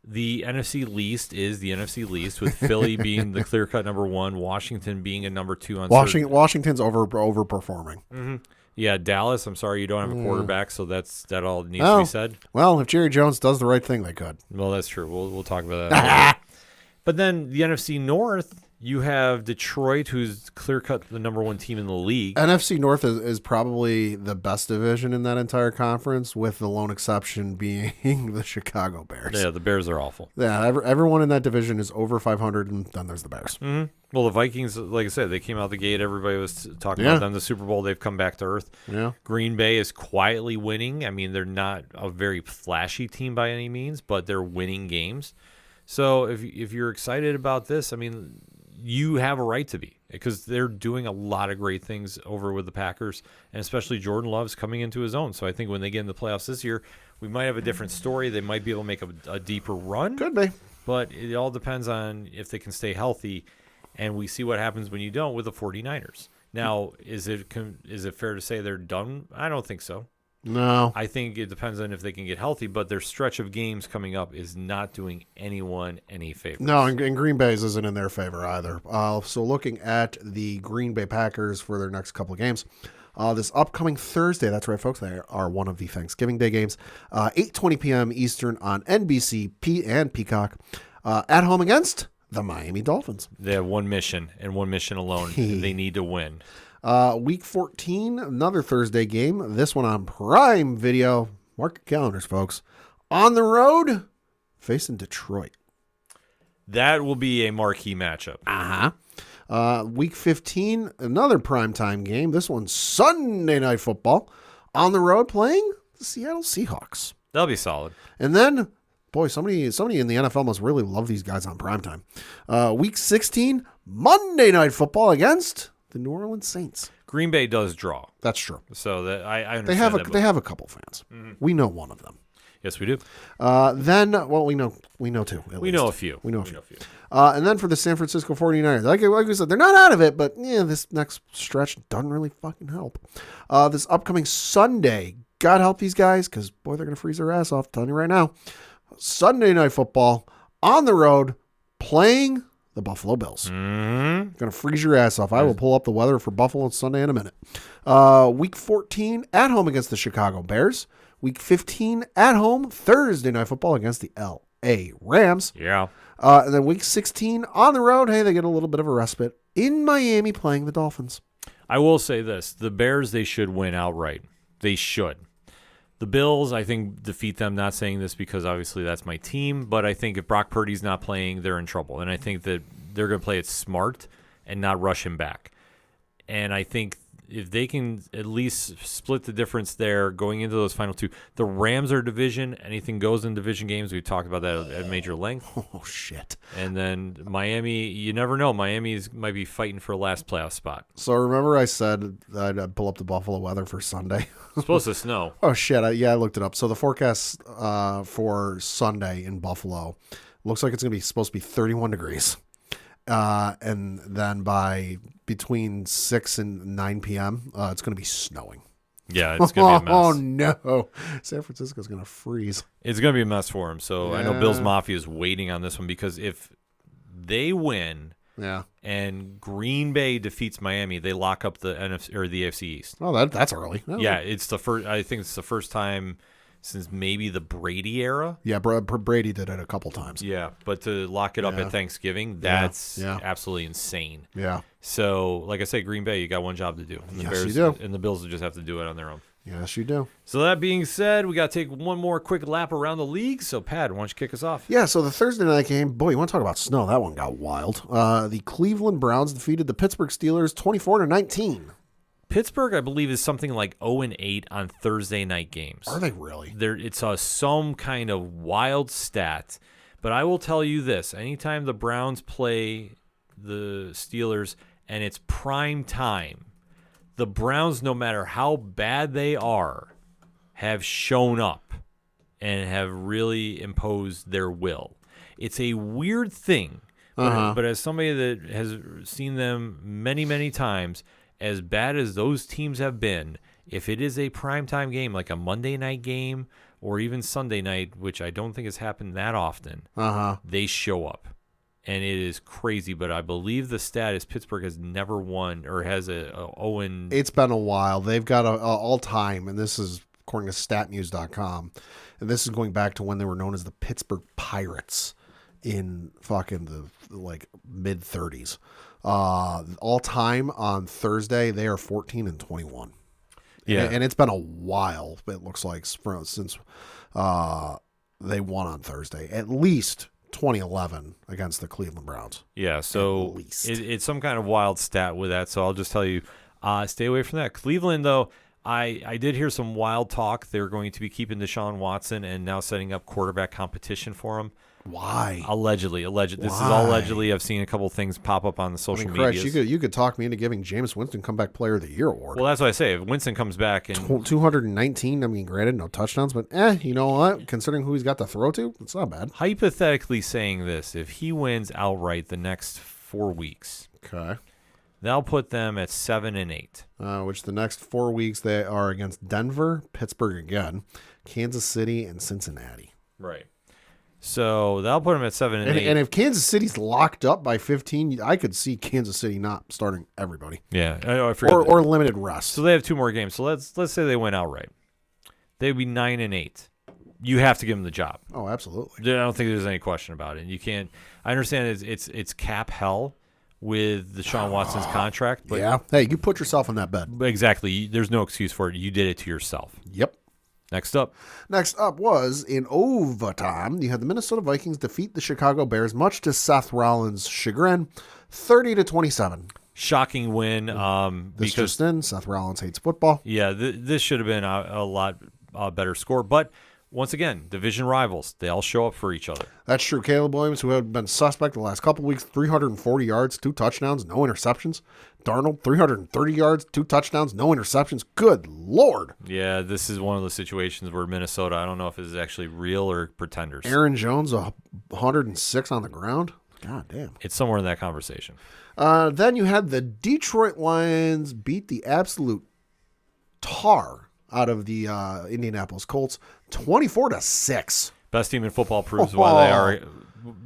[SPEAKER 1] The NFC least is the NFC least, with Philly being the clear-cut number 1, Washington being a number 2 on
[SPEAKER 3] Washington's overperforming.
[SPEAKER 1] Mm-hmm. Yeah, Dallas, I'm sorry you don't have a quarterback, so that all needs to be said.
[SPEAKER 3] Well, if Jerry Jones does the right thing, they could.
[SPEAKER 1] Well, that's true. We'll talk about that. But then the NFC North, you have Detroit, who's clear-cut the number 1 team in the league.
[SPEAKER 3] NFC North is probably the best division in that entire conference, with the lone exception being the Chicago Bears.
[SPEAKER 1] Yeah, the Bears are awful.
[SPEAKER 3] Yeah, everyone in that division is over 500, and then there's the Bears.
[SPEAKER 1] Mm-hmm. Well, the Vikings, like I said, they came out the gate. Everybody was talking about them. The Super Bowl, they've come back to earth.
[SPEAKER 3] Yeah.
[SPEAKER 1] Green Bay is quietly winning. I mean, they're not a very flashy team by any means, but they're winning games. So if you're excited about this, I mean, you have a right to be, because they're doing a lot of great things over with the Packers, and especially Jordan Love's coming into his own. So I think when they get in the playoffs this year, we might have a different story. They might be able to make a deeper run.
[SPEAKER 3] Could be.
[SPEAKER 1] But it all depends on if they can stay healthy, and we see what happens when you don't with the 49ers. Now, is it fair to say they're done? I don't think so.
[SPEAKER 3] No.
[SPEAKER 1] I think it depends on if they can get healthy, but their stretch of games coming up is not doing anyone any favors.
[SPEAKER 3] No, and Green Bay's isn't in their favor either. So looking at the Green Bay Packers for their next couple of games, this upcoming Thursday, that's right, folks, they are one of the Thanksgiving Day games, 8:20 p.m. Eastern on NBC and Peacock, at home against the Miami Dolphins.
[SPEAKER 1] They have one mission and one mission alone. They need to win.
[SPEAKER 3] Week 14, another Thursday game. This one on Prime Video. Mark your calendars, folks. On the road, facing Detroit.
[SPEAKER 1] That will be a marquee matchup.
[SPEAKER 3] Week 15, another primetime game. This one's Sunday Night Football. On the road, playing the Seattle Seahawks.
[SPEAKER 1] That'll be solid.
[SPEAKER 3] And then, boy, somebody in the NFL must really love these guys on primetime. Week 16, Monday Night Football against the New Orleans Saints.
[SPEAKER 1] Green Bay does draw.
[SPEAKER 3] That's true.
[SPEAKER 1] So that I understand
[SPEAKER 3] They have a couple fans.
[SPEAKER 1] Mm-hmm.
[SPEAKER 3] We know one of them.
[SPEAKER 1] Yes, we do.
[SPEAKER 3] Then, well, we know two.
[SPEAKER 1] We know a few.
[SPEAKER 3] We know a few. And then for the San Francisco 49ers, like we said, they're not out of it, but yeah, this next stretch doesn't really fucking help. This upcoming Sunday, God help these guys, because, boy, they're going to freeze their ass off. I'm telling you right now. Sunday Night Football on the road, playing the Buffalo Bills.
[SPEAKER 1] Mm-hmm.
[SPEAKER 3] Going to freeze your ass off. I will pull up the weather for Buffalo Sunday in a minute. Week 14 at home against the Chicago Bears. Week 15 at home, Thursday Night Football against the L.A. Rams.
[SPEAKER 1] Yeah.
[SPEAKER 3] And then week 16 on the road, hey, they get a little bit of a respite in Miami playing the Dolphins.
[SPEAKER 1] I will say this. The Bears, they should win outright. They should. The Bills, I think, defeat them. Not saying this because obviously that's my team, but I think if Brock Purdy's not playing, they're in trouble. And I think that they're going to play it smart and not rush him back. And I think if they can at least split the difference there going into those final two, the Rams are division. Anything goes in division games. We talked about that at major length.
[SPEAKER 3] Oh, shit.
[SPEAKER 1] And then Miami, you never know. Miami might be fighting for a last playoff spot.
[SPEAKER 3] So remember I said that I'd pull up the Buffalo weather for Sunday?
[SPEAKER 1] It's supposed to snow.
[SPEAKER 3] Oh, shit. I looked it up. So the forecast for Sunday in Buffalo looks like it's going to be supposed to be 31 degrees. And then by between 6 and 9 p.m., it's going to be snowing.
[SPEAKER 1] Yeah, it's going to be a mess.
[SPEAKER 3] Oh, no. San Francisco's going to freeze.
[SPEAKER 1] It's going to be a mess for him. So I know
[SPEAKER 3] Yeah.
[SPEAKER 1] Bills Mafia is waiting on this one because if they win
[SPEAKER 3] Yeah.
[SPEAKER 1] and Green Bay defeats Miami, they lock up the NFC or the AFC East.
[SPEAKER 3] Oh, that's early. Oh.
[SPEAKER 1] Yeah, it's the first. I think it's the first time since maybe the Brady era.
[SPEAKER 3] Yeah, Brady did it a couple times.
[SPEAKER 1] Yeah, but to lock it up
[SPEAKER 3] Yeah.
[SPEAKER 1] at Thanksgiving, that's
[SPEAKER 3] Yeah.
[SPEAKER 1] absolutely insane.
[SPEAKER 3] Yeah.
[SPEAKER 1] So, like I said, Green Bay, you got one job to do. And the
[SPEAKER 3] Yes,
[SPEAKER 1] Bears,
[SPEAKER 3] you do.
[SPEAKER 1] And the Bills will just have to do it on their own.
[SPEAKER 3] Yes, you do.
[SPEAKER 1] So that being said, we got to take one more quick lap around the league. So, Pat, why don't you kick us off?
[SPEAKER 3] Yeah, so the Thursday night game, boy, you want to talk about snow? That one got wild. The Cleveland Browns defeated the Pittsburgh Steelers 24-19.
[SPEAKER 1] Pittsburgh, I believe, is something like 0-8 on Thursday night games.
[SPEAKER 3] Are they really?
[SPEAKER 1] It's some kind of wild stat. But I will tell you this. Anytime the Browns play the Steelers and it's prime time, the Browns, no matter how bad they are, have shown up and have really imposed their will. It's a weird thing. But as somebody that has seen them many, many times, as bad as those teams have been, if it is a primetime game, like a Monday night game or even Sunday night, which I don't think has happened that often, they show up. And it is crazy, but I believe the stat is Pittsburgh has never won or has a Owen.
[SPEAKER 3] It's been a while. They've got a all-time, and this is according to statnews.com, and this is going back to when they were known as the Pittsburgh Pirates in fucking the mid-30s. All-time on Thursday, they are 14-21.
[SPEAKER 1] Yeah.
[SPEAKER 3] And it's been a while, it looks like, since they won on Thursday. At least 2011 against the Cleveland Browns.
[SPEAKER 1] Yeah, so it's some kind of wild stat with that, so I'll just tell you, stay away from that. Cleveland, though, I did hear some wild talk. They're going to be keeping Deshaun Watson and now setting up quarterback competition for him.
[SPEAKER 3] Why?
[SPEAKER 1] Allegedly. This is all allegedly. I've seen a couple things pop up on the social media.
[SPEAKER 3] You could talk me into giving Jameis Winston Comeback Player of the Year award.
[SPEAKER 1] Well, that's what I say. If Winston comes back and
[SPEAKER 3] 219, I mean, granted, no touchdowns, but you know what? Considering who he's got to throw to, it's not bad.
[SPEAKER 1] Hypothetically saying this, if he wins outright the next 4 weeks,
[SPEAKER 3] Okay.
[SPEAKER 1] That'll put them at 7-8.
[SPEAKER 3] Which the next 4 weeks they are against Denver, Pittsburgh again, Kansas City, and Cincinnati.
[SPEAKER 1] Right. So that'll put them at 7-8.
[SPEAKER 3] And if Kansas City's locked up by 15, I could see Kansas City not starting everybody.
[SPEAKER 1] Yeah, I forgot.
[SPEAKER 3] Or limited rest.
[SPEAKER 1] So they have 2 more games. So let's say they went outright. They'd be 9-8. You have to give them the job.
[SPEAKER 3] Oh, absolutely.
[SPEAKER 1] I don't think there's any question about it. You can't. I understand it's cap hell with the Deshaun Watson's contract, but
[SPEAKER 3] yeah. Hey, you put yourself in that bed.
[SPEAKER 1] exactly. There's no excuse for it. You did it to yourself.
[SPEAKER 3] Yep.
[SPEAKER 1] Next up.
[SPEAKER 3] Next up was in overtime. You had the Minnesota Vikings defeat the Chicago Bears, much to Seth Rollins' chagrin, 30-27.
[SPEAKER 1] Shocking win.
[SPEAKER 3] This just in, Seth Rollins hates football.
[SPEAKER 1] Yeah, this should have been a lot better score. But once again, division rivals, they all show up for each other.
[SPEAKER 3] That's true. Caleb Williams, who had been suspect the last couple weeks, 340 yards, 2 touchdowns, no interceptions. Darnold, 330 yards, 2 touchdowns, no interceptions. Good Lord.
[SPEAKER 1] Yeah, this is one of those situations where Minnesota, I don't know if it's actually real or pretenders.
[SPEAKER 3] Aaron Jones, 106 on the ground. God damn.
[SPEAKER 1] It's somewhere in that conversation.
[SPEAKER 3] Then you had the Detroit Lions beat the absolute tar out of the Indianapolis Colts, 24-6.
[SPEAKER 1] Best team in football proves why they are.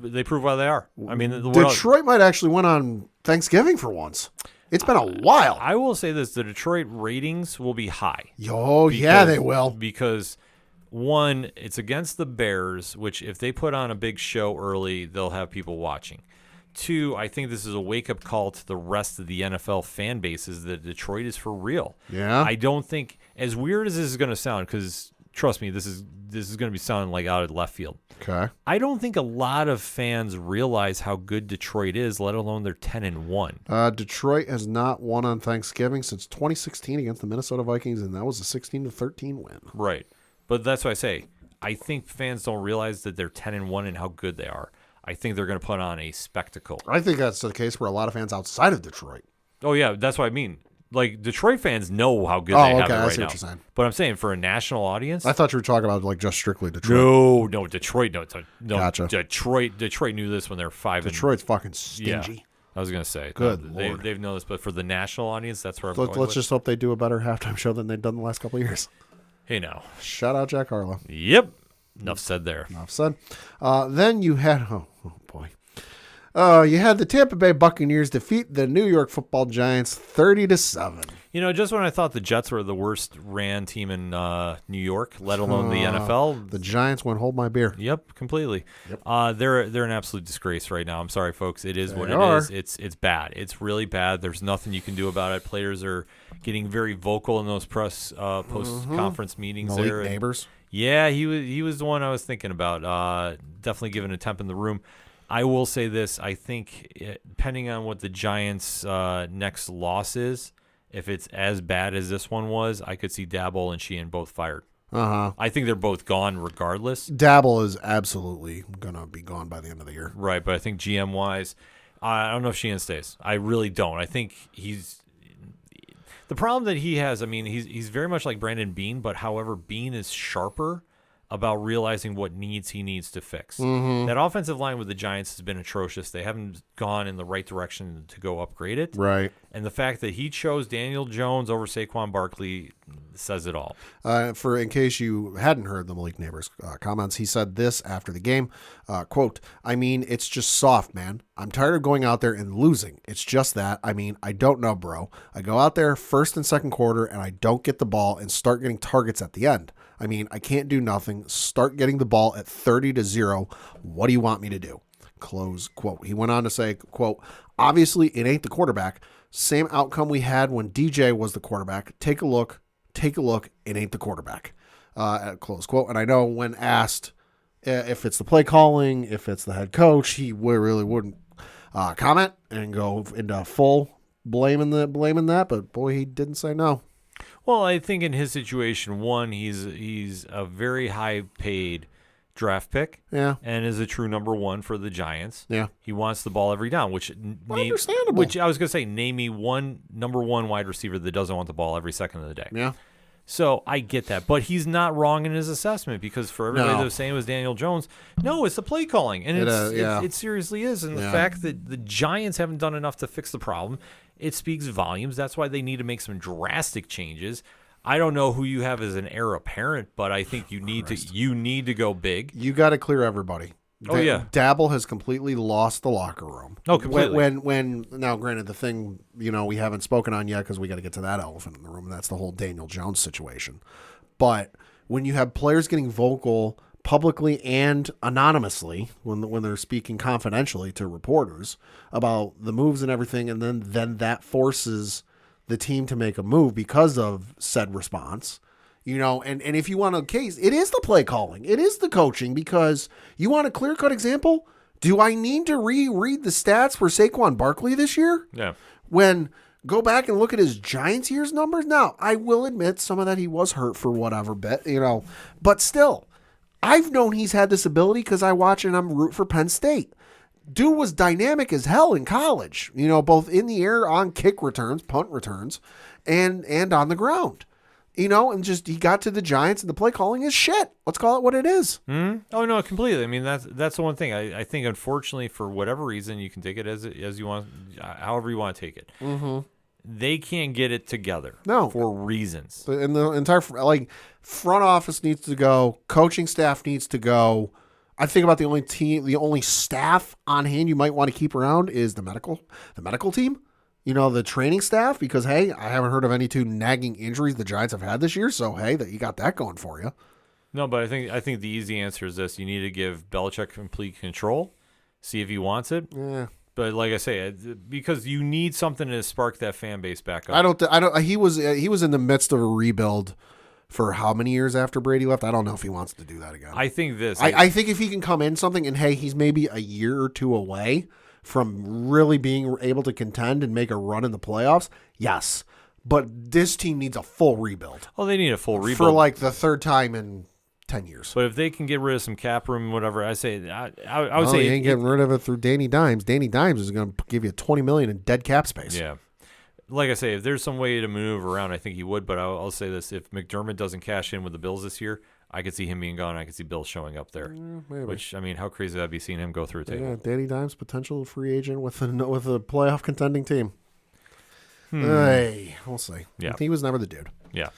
[SPEAKER 1] They prove why they are. I mean,
[SPEAKER 3] Detroit might actually win on Thanksgiving for once. It's been a while.
[SPEAKER 1] I will say this: the Detroit ratings will be high.
[SPEAKER 3] Yeah, they will.
[SPEAKER 1] Because one, it's against the Bears, which if they put on a big show early, they'll have people watching. 2, I think this is a wake-up call to the rest of the NFL fan bases that Detroit is for real.
[SPEAKER 3] Yeah.
[SPEAKER 1] I don't think, as weird as this is going to sound, because trust me, this is going to be sounding like out of left field.
[SPEAKER 3] Okay.
[SPEAKER 1] I don't think a lot of fans realize how good Detroit is, let alone they're 10-1.
[SPEAKER 3] Detroit has not won on Thanksgiving since 2016 against the Minnesota Vikings, and that was a 16-13 win.
[SPEAKER 1] Right. But that's what I say. I think fans don't realize that they're 10-1 and how good they are. I think they're going to put on a spectacle.
[SPEAKER 3] I think that's the case for a lot of fans outside of Detroit.
[SPEAKER 1] Oh, yeah, that's what I mean. Like, Detroit fans know how good they have it
[SPEAKER 3] I
[SPEAKER 1] right
[SPEAKER 3] see
[SPEAKER 1] now.
[SPEAKER 3] what you're saying.
[SPEAKER 1] But I'm saying for a national audience.
[SPEAKER 3] I thought you were talking about like just strictly Detroit.
[SPEAKER 1] No, Detroit. No,
[SPEAKER 3] Gotcha.
[SPEAKER 1] Detroit knew this when they're 5.
[SPEAKER 3] Detroit's fucking stingy.
[SPEAKER 1] Yeah, I was going to say.
[SPEAKER 3] Good
[SPEAKER 1] Lord. They've known this, but for the national audience, that's where I'm going
[SPEAKER 3] Let's just hope they do a better halftime show than they've done the last couple of years.
[SPEAKER 1] Hey, now.
[SPEAKER 3] Shout out Jack Harlow.
[SPEAKER 1] Yep. Enough said there.
[SPEAKER 3] Enough said. Then you had, oh boy. You had the Tampa Bay Buccaneers defeat the New York Football Giants 30-7.
[SPEAKER 1] You know, just when I thought the Jets were the worst ran team in New York, let alone the NFL,
[SPEAKER 3] the Giants went hold my beer.
[SPEAKER 1] Yep, completely.
[SPEAKER 3] Yep.
[SPEAKER 1] They're an absolute disgrace right now. I'm sorry, folks. It is what it is. It's bad. It's really bad. There's nothing you can do about it. Players are getting very vocal in those press post conference meetings.
[SPEAKER 3] Malik
[SPEAKER 1] there.
[SPEAKER 3] Neighbors.
[SPEAKER 1] Yeah, he was the one I was thinking about. Definitely giving a temp in the room. I will say this. I think depending on what the Giants' next loss is, if it's as bad as this one was, I could see Dabble and Sheehan both fired. I think they're both gone regardless.
[SPEAKER 3] Dabble is absolutely going to be gone by the end of the year.
[SPEAKER 1] Right, but I think GM-wise, I don't know if Sheehan stays. I really don't. I think he's – the problem that he has, I mean, he's very much like Brandon Beane, but however, Beane is sharper about realizing what he needs to fix. That offensive line with the Giants has been atrocious. They haven't gone in the right direction to go upgrade it.
[SPEAKER 3] Right.
[SPEAKER 1] And the fact that he chose Daniel Jones over Saquon Barkley says it all.
[SPEAKER 3] In case you hadn't heard the Malik Neighbors comments, he said this after the game, quote, I mean, it's just soft, man. I'm tired of going out there and losing. It's just that. I mean, I don't know, bro. I go out there first and second quarter and I don't get the ball and start getting targets at the end. I mean, I can't do nothing. Start getting the ball at 30-0. What do you want me to do? Close quote. He went on to say, quote, obviously it ain't the quarterback. Same outcome we had when DJ was the quarterback. Take a look. It ain't the quarterback. Close quote. And I know when asked if it's the play calling, if it's the head coach, he really wouldn't comment and go into full blaming that. But boy, he didn't say no.
[SPEAKER 1] Well, I think in his situation, one, he's a very high-paid draft pick, and is a true number one for the Giants.
[SPEAKER 3] Yeah,
[SPEAKER 1] he wants the ball every down,
[SPEAKER 3] understandable.
[SPEAKER 1] Which I was gonna say, name me one number one wide receiver that doesn't want the ball every second of the day.
[SPEAKER 3] Yeah,
[SPEAKER 1] So I get that, but he's not wrong in his assessment because for everybody
[SPEAKER 3] No.
[SPEAKER 1] that was saying it was Daniel Jones, no, it's the play calling, and it seriously is. And the fact that the Giants haven't done enough to fix the problem, it speaks volumes. That's why they need to make some drastic changes. I don't know who you have as an heir apparent, but I think you need to go big.
[SPEAKER 3] You got to clear everybody.
[SPEAKER 1] Oh, yeah.
[SPEAKER 3] Dabble has completely lost the locker room.
[SPEAKER 1] Oh, completely.
[SPEAKER 3] When now, granted, the thing we haven't spoken on yet because we got to get to that elephant in the room, and that's the whole Daniel Jones situation. But when you have players getting vocal publicly and anonymously when they're speaking confidentially to reporters about the moves and everything, and then that forces the team to make a move because of said response. And if you want a case, it is the play calling. It is the coaching because you want a clear-cut example. Do I need to reread the stats for Saquon Barkley this year?
[SPEAKER 1] Yeah.
[SPEAKER 3] Go back and look at his Giants year's numbers. Now, I will admit some of that he was hurt for whatever bit, but still, I've known he's had this ability because I watch and I'm root for Penn State. Dude was dynamic as hell in college, both in the air on kick returns, punt returns, and on the ground. And just he got to the Giants and the play calling is shit. Let's call it what it is.
[SPEAKER 1] Oh no, completely. I mean that's the one thing. I think unfortunately for whatever reason you can take it as you want, however you want to take it. Mm-hmm. They can't get it together. No, for reasons.
[SPEAKER 3] And the entire front office needs to go. Coaching staff needs to go. I think about the only staff on hand you might want to keep around is the medical team. The training staff, because, hey, I haven't heard of any two nagging injuries the Giants have had this year, so, hey, that you got that going for you.
[SPEAKER 1] No, but I think the easy answer is this. You need to give Belichick complete control, see if he wants it.
[SPEAKER 3] Yeah.
[SPEAKER 1] But like I say, because you need something to spark that fan base back up.
[SPEAKER 3] He was in the midst of a rebuild for how many years after Brady left? I don't know if he wants to do that again.
[SPEAKER 1] I think this.
[SPEAKER 3] I think if he can come in something and, hey, he's maybe a year or two away from really being able to contend and make a run in the playoffs, yes. But this team needs a full rebuild.
[SPEAKER 1] Oh, they need a full rebuild.
[SPEAKER 3] For the third time in 10 years.
[SPEAKER 1] But if they can get rid of some cap room, whatever, I would say
[SPEAKER 3] you ain't getting rid of it through Danny Dimes. Danny Dimes is going to give you $20 million in dead cap space.
[SPEAKER 1] Yeah. Like I say, if there's some way to maneuver around, I think he would. But I'll say this. If McDermott doesn't cash in with the Bills this year, I could see him being gone. I could see Bill showing up there.
[SPEAKER 3] Maybe.
[SPEAKER 1] Which, I mean, how crazy would that be seeing him go through a table?
[SPEAKER 3] Yeah, Danny Dimes, potential free agent with a playoff contending team. Hey, we'll see.
[SPEAKER 1] Yeah.
[SPEAKER 3] He was never the dude.
[SPEAKER 1] Yeah.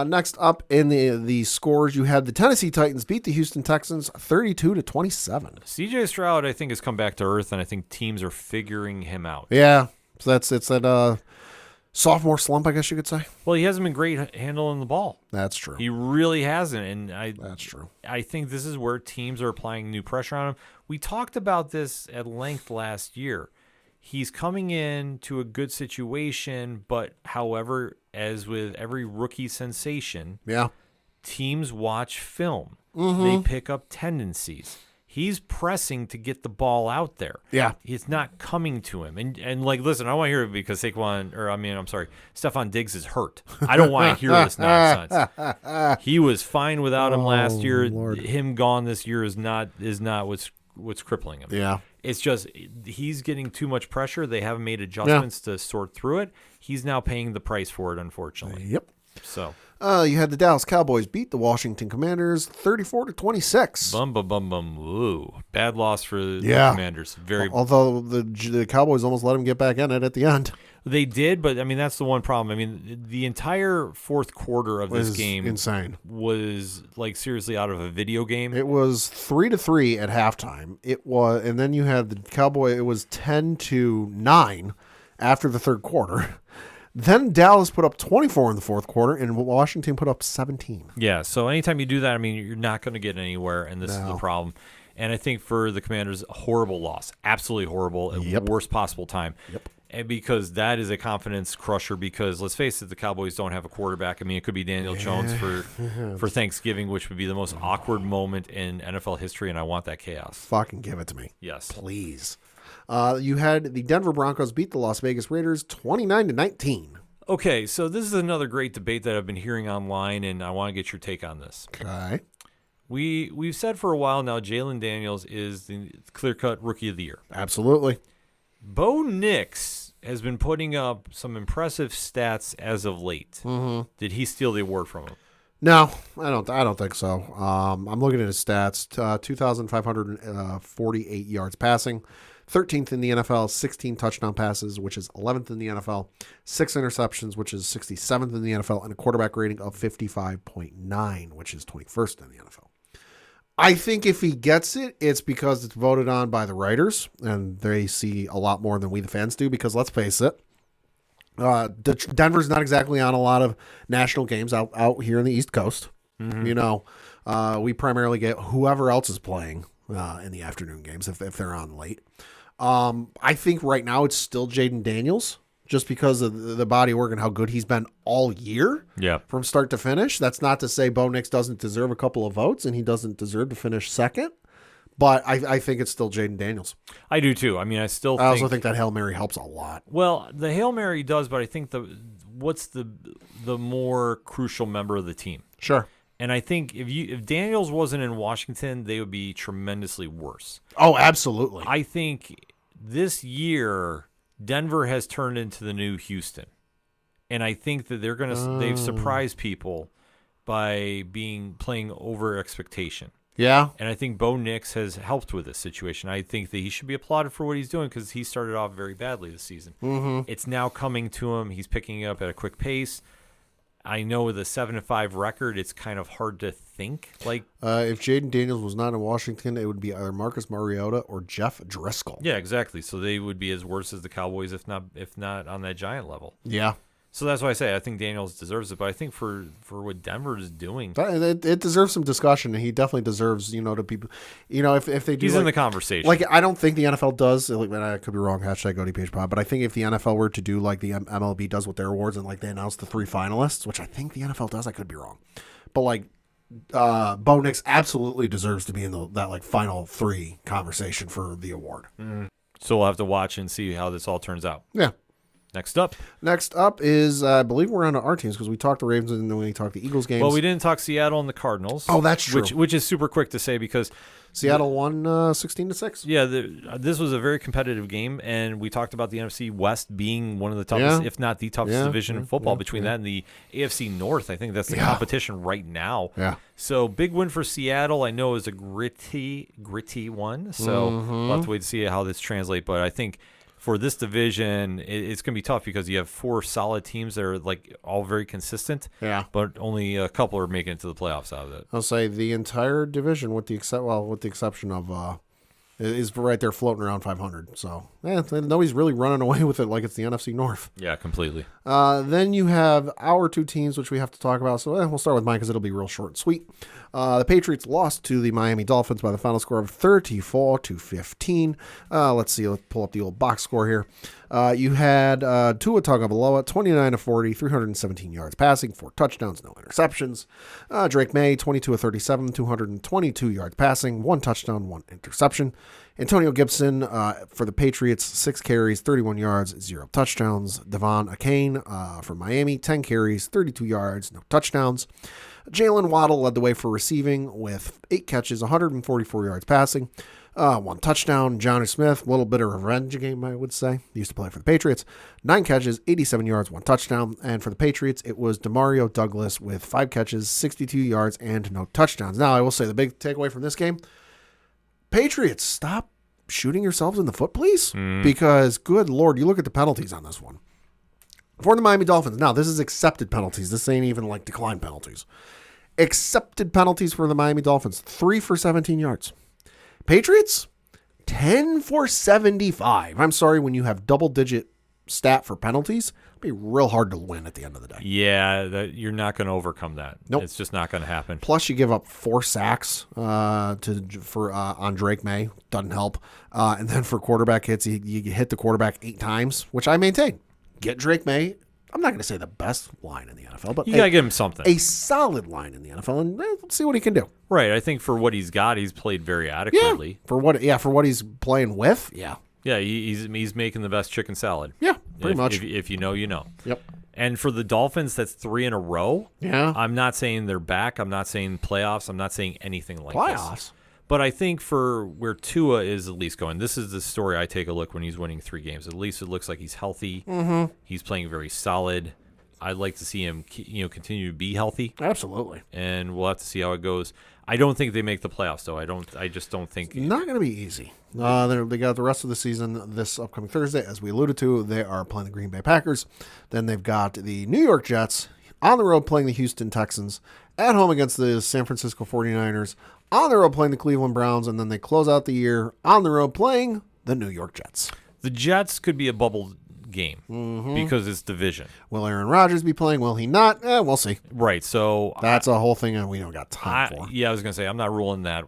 [SPEAKER 3] Next up in the scores, you had the Tennessee Titans beat the Houston Texans 32-27.
[SPEAKER 1] CJ Stroud, I think, has come back to earth, and I think teams are figuring him out.
[SPEAKER 3] Yeah. So it's that sophomore slump, I guess you could say.
[SPEAKER 1] Well, he hasn't been great handling the ball.
[SPEAKER 3] That's true.
[SPEAKER 1] He really hasn't, and
[SPEAKER 3] that's true.
[SPEAKER 1] I think this is where teams are applying new pressure on him. We talked about this at length last year. He's coming in to a good situation, but however, as with every rookie sensation, teams watch film. Mm-hmm. They pick up tendencies. He's pressing to get the ball out there. Yeah. It's not coming to him. And listen, I want to hear it because Stephon Diggs is hurt. I don't want to hear this nonsense. He was fine without him last year.
[SPEAKER 3] Lord.
[SPEAKER 1] Him gone this year is not what's crippling him.
[SPEAKER 3] Yeah.
[SPEAKER 1] It's just he's getting too much pressure. They haven't made adjustments to sort through it. He's now paying the price for it, unfortunately.
[SPEAKER 3] Yep.
[SPEAKER 1] So
[SPEAKER 3] you had the Dallas Cowboys beat the Washington Commanders 34-26.
[SPEAKER 1] Bum. Ooh, bad loss for the Commanders.
[SPEAKER 3] Although the Cowboys almost let him get back in it at the end.
[SPEAKER 1] They did, but I mean that's the one problem. I mean the entire fourth quarter of this game
[SPEAKER 3] insane.
[SPEAKER 1] Was seriously out of a video game.
[SPEAKER 3] It was 3-3 at halftime. And then you had the Cowboy. It was 10-9 after the third quarter. Then Dallas put up 24 in the fourth quarter, and Washington put up 17.
[SPEAKER 1] Yeah, so anytime you do that, I mean, you're not going to get anywhere, and this is the problem. And I think for the Commanders, a horrible loss. Absolutely horrible at worst possible time. Yep. And because that is a confidence crusher because, let's face it, the Cowboys don't have a quarterback. I mean, it could be Daniel Jones for Thanksgiving, which would be the most awkward moment in NFL history, and I want that chaos.
[SPEAKER 3] Fucking give it to me.
[SPEAKER 1] Yes.
[SPEAKER 3] Please. You had the Denver Broncos beat the Las Vegas Raiders 29-19.
[SPEAKER 1] Okay, so this is another great debate that I've been hearing online, and I want to get your take on this.
[SPEAKER 3] Okay.
[SPEAKER 1] We've said for a while now Jalen Daniels is the clear-cut Rookie of the Year.
[SPEAKER 3] Absolutely.
[SPEAKER 1] Bo Nix has been putting up some impressive stats as of late. Mm-hmm. Did he steal the award from him?
[SPEAKER 3] No, I don't think so. I'm looking at his stats. 2,548 yards passing, 13th in the NFL, 16 touchdown passes, which is 11th in the NFL, 6 interceptions, which is 67th in the NFL, and a quarterback rating of 55.9, which is 21st in the NFL. I think if he gets it, it's because it's voted on by the writers, and they see a lot more than we the fans do, because let's face it, Denver's not exactly on a lot of national games out here in the East Coast. Mm-hmm. You know, we primarily get whoever else is playing in the afternoon games if they're on late. I think right now it's still Jaden Daniels, just because of the body of work and how good he's been all year from start to finish. That's not to say Bo Nix doesn't deserve a couple of votes and he doesn't deserve to finish second. But I think it's still Jaden Daniels.
[SPEAKER 1] I do too. I mean, I
[SPEAKER 3] also think that Hail Mary helps a lot.
[SPEAKER 1] Well, the Hail Mary does, but I think what's the more crucial member of the team?
[SPEAKER 3] Sure.
[SPEAKER 1] And I think if Daniels wasn't in Washington, they would be tremendously worse.
[SPEAKER 3] Oh, absolutely.
[SPEAKER 1] I think this year Denver has turned into the new Houston, and I think that they've surprised people by playing over expectation.
[SPEAKER 3] Yeah.
[SPEAKER 1] And I think Bo Nix has helped with this situation. I think that he should be applauded for what he's doing because he started off very badly this season. Mm-hmm. It's now coming to him. He's picking up at a quick pace. I know with a 7-5 record, it's kind of hard to think. Like
[SPEAKER 3] if Jaden Daniels was not in Washington, it would be either Marcus Mariota or Jeff Driscoll.
[SPEAKER 1] Yeah, exactly. So they would be as worse as the Cowboys, if not on that giant level.
[SPEAKER 3] Yeah.
[SPEAKER 1] So that's why I say I think Daniels deserves it, but I think for what Denver is doing,
[SPEAKER 3] it deserves some discussion, and he definitely deserves, to be, if they do.
[SPEAKER 1] He's in the conversation.
[SPEAKER 3] Like, I don't think the NFL does. Like, I could be wrong. Hashtag ODPH pod. But I think if the NFL were to do like the MLB does with their awards, and like they announce the 3 finalists, which I think the NFL does, I could be wrong. But like, Bo Nix absolutely deserves to be in that like final 3 conversation for the award.
[SPEAKER 1] Mm. So we'll have to watch and see how this all turns out.
[SPEAKER 3] Yeah.
[SPEAKER 1] Next up
[SPEAKER 3] is, I believe we're on to our teams because we talked the Ravens and then we talked the Eagles games.
[SPEAKER 1] Well, we didn't talk Seattle and the Cardinals.
[SPEAKER 3] Oh, that's true.
[SPEAKER 1] Which is super quick to say because
[SPEAKER 3] Seattle won 16-6.
[SPEAKER 1] Yeah, this was a very competitive game, and we talked about the NFC West being one of the toughest, if not the toughest division in football. Between that and the AFC North, I think that's the competition right now.
[SPEAKER 3] Yeah.
[SPEAKER 1] So big win for Seattle. I know it was a gritty one, so we'll have to wait to see how this translates. But I think for this division, it's going to be tough because you have 4 solid teams that are like all very consistent.
[SPEAKER 3] Yeah.
[SPEAKER 1] But only a couple are making it to the playoffs out of it.
[SPEAKER 3] I'll say the entire division, with the exception of, is right there floating around 500. So nobody's really running away with it like it's the NFC North.
[SPEAKER 1] Yeah, completely.
[SPEAKER 3] Then you have our 2 teams, which we have to talk about. So we'll start with mine because it'll be real short and sweet. The Patriots lost to the Miami Dolphins by the final score of 34-15. Let's see. Let's pull up the old box score here. You had Tua Tagovailoa, 29-40, 317 yards passing, 4 touchdowns, no interceptions. Drake May, 22-37, 222 yards passing, 1 touchdown, 1 interception. Antonio Gibson for the Patriots, 6 carries, 31 yards, 0 touchdowns. Devon Achane for Miami, 10 carries, 32 yards, no touchdowns. Jalen Waddle led the way for receiving with 8 catches, 144 yards passing, 1 touchdown. Johnny Smith, a little bit of revenge game, I would say. He used to play for the Patriots. 9 catches, 87 yards, 1 touchdown. And for the Patriots, it was Demario Douglas with 5 catches, 62 yards, and no touchdowns. Now, I will say the big takeaway from this game, Patriots, stop shooting yourselves in the foot, please. Because, good Lord, you look at the penalties on this one. For the Miami Dolphins, now this is accepted penalties. This ain't even like declined penalties. Accepted penalties for the Miami Dolphins, 3 for 17 yards. Patriots, 10 for 75. I'm sorry, when you have double-digit stat for penalties, it'll be real hard to win at the end of the day.
[SPEAKER 1] Yeah, you're not going to overcome that.
[SPEAKER 3] Nope.
[SPEAKER 1] It's just not going to happen.
[SPEAKER 3] Plus, you give up 4 sacks on Drake May. Doesn't help. And then for quarterback hits, you hit the quarterback 8 times, which I maintain. Get Drake May. I'm not going to say the best line in the NFL, but
[SPEAKER 1] you got to give him something.
[SPEAKER 3] A solid line in the NFL, and let's see what he can do.
[SPEAKER 1] Right. I think for what he's got, he's played very adequately.
[SPEAKER 3] Yeah. For what he's playing with. Yeah.
[SPEAKER 1] Yeah. He's making the best chicken salad.
[SPEAKER 3] Yeah. Pretty much.
[SPEAKER 1] If you know, you know.
[SPEAKER 3] Yep.
[SPEAKER 1] And for the Dolphins, that's 3 in a row.
[SPEAKER 3] Yeah.
[SPEAKER 1] I'm not saying they're back. I'm not saying playoffs. I'm not saying anything like this.
[SPEAKER 3] Playoffs.
[SPEAKER 1] But I think for where Tua is at least going, this is the story I take a look when he's winning 3 games. At least it looks like he's healthy.
[SPEAKER 3] Mm-hmm.
[SPEAKER 1] He's playing very solid. I'd like to see him, continue to be healthy,
[SPEAKER 3] Absolutely.
[SPEAKER 1] and we'll have to see how it goes. I don't think they make the playoffs, though. I just don't think.
[SPEAKER 3] Not going to be easy. They got the rest of the season this upcoming Thursday. As we alluded to, they are playing the Green Bay Packers. Then they've got the New York Jets on the road playing the Houston Texans, at home against the San Francisco 49ers, on the road playing the Cleveland Browns, and then they close out the year on the road playing the New York Jets.
[SPEAKER 1] The Jets could be a bubble game because it's division.
[SPEAKER 3] Will Aaron Rodgers be playing? Will he not? We'll see.
[SPEAKER 1] Right. So
[SPEAKER 3] That's a whole thing we don't got time for.
[SPEAKER 1] Yeah, I was going to say, I'm not ruling that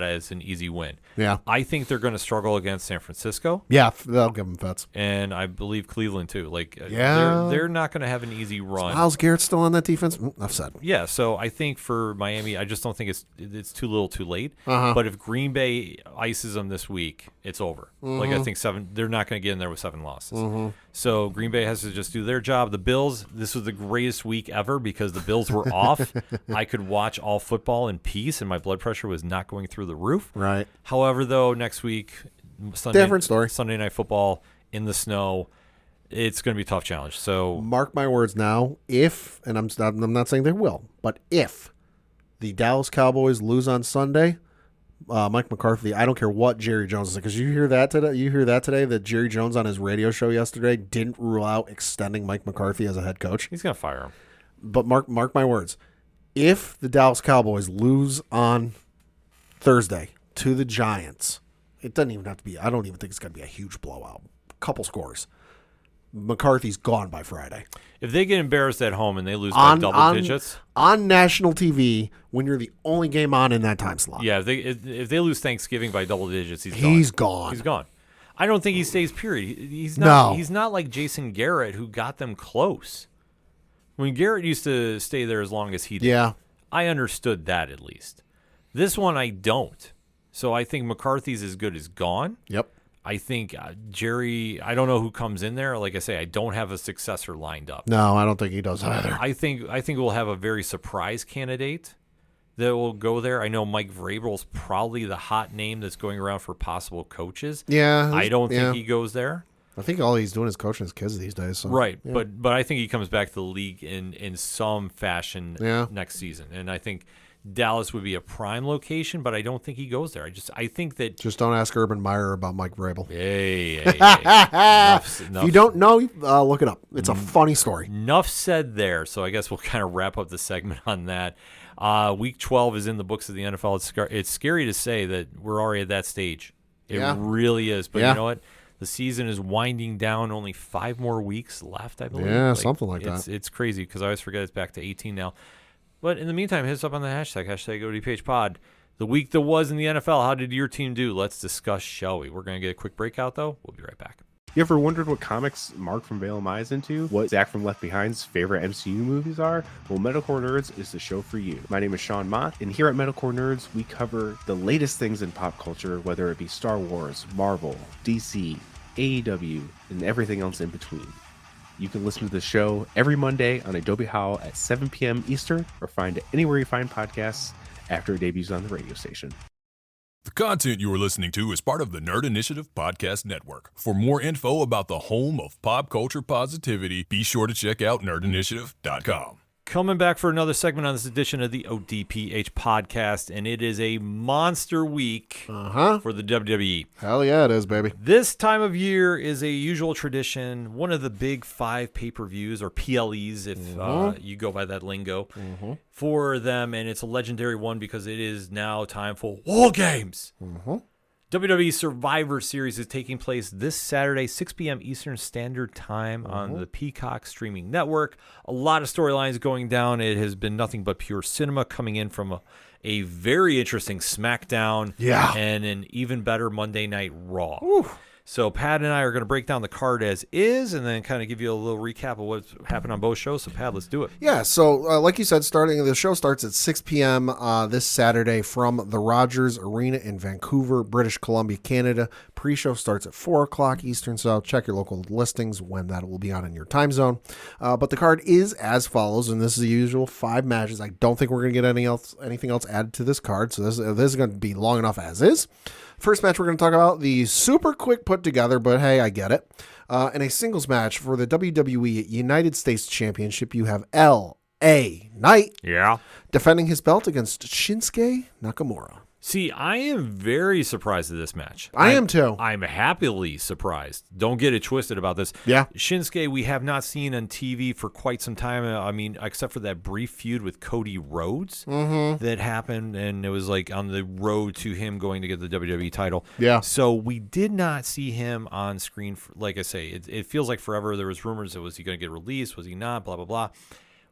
[SPEAKER 1] as an easy win.
[SPEAKER 3] Yeah.
[SPEAKER 1] I think they're going to struggle against San Francisco.
[SPEAKER 3] Yeah, they'll give them fits.
[SPEAKER 1] And I believe Cleveland, too.
[SPEAKER 3] Yeah.
[SPEAKER 1] They're not going to have an easy run.
[SPEAKER 3] Myles Garrett's still on that defense? Enough said.
[SPEAKER 1] Yeah, so I think for Miami, I just don't think it's too little too late.
[SPEAKER 3] Uh-huh.
[SPEAKER 1] But if Green Bay ices them this week, it's over. I think they're not going to get in there with 7 losses. So Green Bay has to just do their job. The Bills, this was the greatest week ever because the Bills were off. I could watch all football in peace, and my blood pressure was not going through the roof.
[SPEAKER 3] Right.
[SPEAKER 1] However, though, next week,
[SPEAKER 3] Different story.
[SPEAKER 1] Sunday Night Football in the snow, it's going to be a tough challenge. So
[SPEAKER 3] Mark my words now, if, and I'm not saying they will, but if the Dallas Cowboys lose on Sunday, Mike McCarthy, I don't care what Jerry Jones is, because you hear that today that Jerry Jones on his radio show yesterday didn't rule out extending Mike McCarthy as a head coach.
[SPEAKER 1] he's going to fire him.
[SPEAKER 3] But mark my words, if the Dallas Cowboys lose on Thursday to the Giants, it doesn't even have to be, I don't even think it's going to be a huge blowout. A couple scores. McCarthy's gone by Friday.
[SPEAKER 1] If they get embarrassed at home and they lose by double digits.
[SPEAKER 3] On national TV, when you're the only game on in that time slot.
[SPEAKER 1] Yeah, if they lose Thanksgiving by double digits, he's gone. He's gone. I don't think he stays, period. He's not like Jason Garrett, who got them close. When Garrett used to stay there as long as he did,
[SPEAKER 3] Yeah.
[SPEAKER 1] I understood that at least. This one I don't. So I think McCarthy's as good as gone.
[SPEAKER 3] Yep.
[SPEAKER 1] I think Jerry, I don't know who comes in there. Like I say, I don't have a successor lined up.
[SPEAKER 3] No, I don't think he does either.
[SPEAKER 1] I think we'll have a very surprise candidate that will go there. I know Mike Vrabel's probably the hot name that's going around for possible coaches.
[SPEAKER 3] Yeah.
[SPEAKER 1] I don't think he goes there.
[SPEAKER 3] I think all he's doing is coaching his kids these days. So,
[SPEAKER 1] Right,
[SPEAKER 3] yeah.
[SPEAKER 1] but I think he comes back to the league in some fashion next season. And I think Dallas would be a prime location, but I don't think he goes there. I think that
[SPEAKER 3] Just don't ask Urban Meyer about Mike Vrabel.
[SPEAKER 1] Hey.
[SPEAKER 3] If you don't know, look it up. It's a funny story.
[SPEAKER 1] Enough said there. So I guess we'll kind of wrap up the segment on that. Week 12 is in the books of the NFL. It's scary to say that we're already at that stage. It really is. But you know what? The season is winding down. Only 5 more weeks left, I believe.
[SPEAKER 3] Yeah, something like that.
[SPEAKER 1] It's crazy because I always forget it's back to 18 now. But in the meantime, hit us up on the hashtag ODPH pod. The week that was in the NFL, how did your team do? Let's discuss, shall we? We're going to get a quick breakout, though. We'll be right back.
[SPEAKER 4] You ever wondered what comics Mark from Vale is into? What Zach from Left Behind's favorite MCU movies are? Well, Metalcore Nerds is the show for you. My name is Sean Mott, and here at Metalcore Nerds, we cover the latest things in pop culture, whether it be Star Wars, Marvel, DC, AEW, and everything else in between. You can listen to the show every Monday on Adobe Howl at 7 p.m. Eastern, or find it anywhere you find podcasts after it debuts on the radio station.
[SPEAKER 5] The content you are listening to is part of the Nerd Initiative Podcast Network. For more info about the home of pop culture positivity, be sure to check out nerdinitiative.com.
[SPEAKER 1] Coming back for another segment on this edition of the ODPH podcast, and it is a monster week for the WWE.
[SPEAKER 3] Hell yeah, it is, baby.
[SPEAKER 1] This time of year is a usual tradition, one of the big 5 pay-per-views, or PLEs, if you go by that lingo, for them, and it's a legendary one because it is now time for WARGAMES. WWE Survivor Series is taking place this Saturday, 6 p.m. Eastern Standard Time on the Peacock streaming network. A lot of storylines going down. It has been nothing but pure cinema coming in from a very interesting SmackDown and an even better Monday Night Raw. So Pat and I are going to break down the card as is and then kind of give you a little recap of what's happened on both shows. So Pat, let's do it.
[SPEAKER 3] Yeah, so like you said, the show starts at 6 p.m. This Saturday from the Rogers Arena in Vancouver, British Columbia, Canada. Pre-show starts at 4 o'clock Eastern, so check your local listings when that will be on in your time zone. But the card is as follows, and this is the usual 5 matches. I don't think we're going to get anything else added to this card, so this is going to be long enough as is. First match we're going to talk about, the super quick put together, but hey, I get it. In a singles match for the WWE United States Championship, you have L.A. Knight defending his belt against Shinsuke Nakamura.
[SPEAKER 1] See, I am very surprised at this match.
[SPEAKER 3] I am too.
[SPEAKER 1] I'm happily surprised. Don't get it twisted about this.
[SPEAKER 3] Yeah.
[SPEAKER 1] Shinsuke, we have not seen on TV for quite some time. I mean, except for that brief feud with Cody Rhodes that happened, and it was like on the road to him going to get the WWE title.
[SPEAKER 3] Yeah.
[SPEAKER 1] So we did not see him on screen. Like I say, it feels like forever. There was rumors that was he going to get released? Was he not? Blah, blah, blah.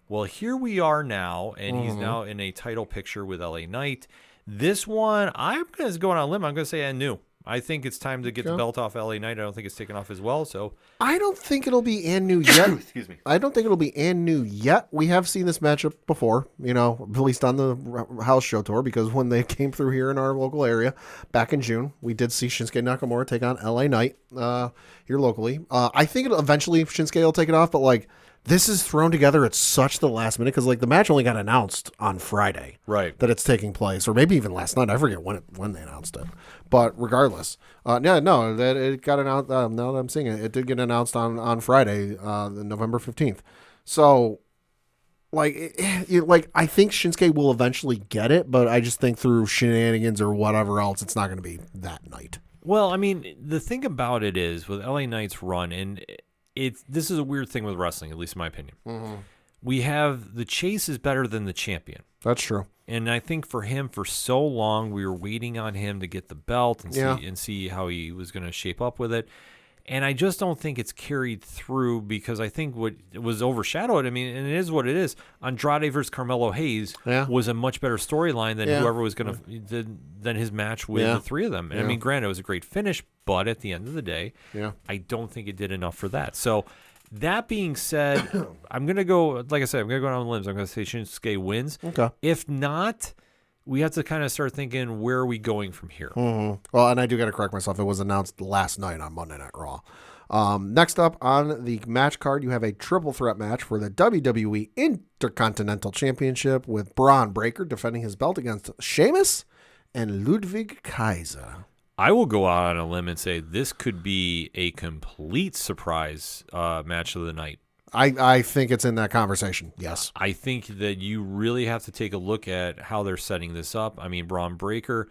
[SPEAKER 1] Well, here we are now, and he's now in a title picture with LA Knight. This one, I'm going to go on a limb. I'm going to say new. I think it's time to get the belt off LA Knight. I don't think it's taken off as well. So
[SPEAKER 3] I don't think it'll be new yet.
[SPEAKER 1] Excuse me.
[SPEAKER 3] I don't think it'll be new yet. We have seen this matchup before, at least on the house show tour, because when they came through here in our local area back in June, we did see Shinsuke Nakamura take on LA Knight here locally. I think eventually Shinsuke will take it off, but this is thrown together at such the last minute because the match only got announced on Friday,
[SPEAKER 1] right?
[SPEAKER 3] That it's taking place, or maybe even last night. I forget when they announced it, but regardless, that it got announced. Now that I'm seeing it, it did get announced on Friday, November 15th. So, I think Shinsuke will eventually get it, but I just think through shenanigans or whatever else, it's not going to be that night.
[SPEAKER 1] Well, I mean, the thing about it is with LA Knight's run and. This is a weird thing with wrestling, at least in my opinion. We have the chase is better than the champion.
[SPEAKER 3] That's true.
[SPEAKER 1] And I think for him, for so long, we were waiting on him to get the belt and see how he was going to shape up with it. And I just don't think it's carried through because I think what was overshadowed, and it is what it is. Andrade versus Carmelo Hayes was a much better storyline than whoever was going to than his match with the three of them. And granted, it was a great finish, but at the end of the day, I don't think it did enough for that. So that being said, I'm going to go, like I said, I'm going to go down the limbs. I'm going to say Shinsuke wins. Okay. If not, we have to kind of start thinking, where are we going from here?
[SPEAKER 3] Well, and I do got to correct myself. It was announced last night on Monday Night Raw. Next up on the match card, you have a triple threat match for the WWE Intercontinental Championship with Braun Breaker defending his belt against Sheamus and Ludwig Kaiser.
[SPEAKER 1] I will go out on a limb and say this could be a complete surprise match of the night.
[SPEAKER 3] I think it's in that conversation, yes.
[SPEAKER 1] I think that you really have to take a look at how they're setting this up. Braun Breaker,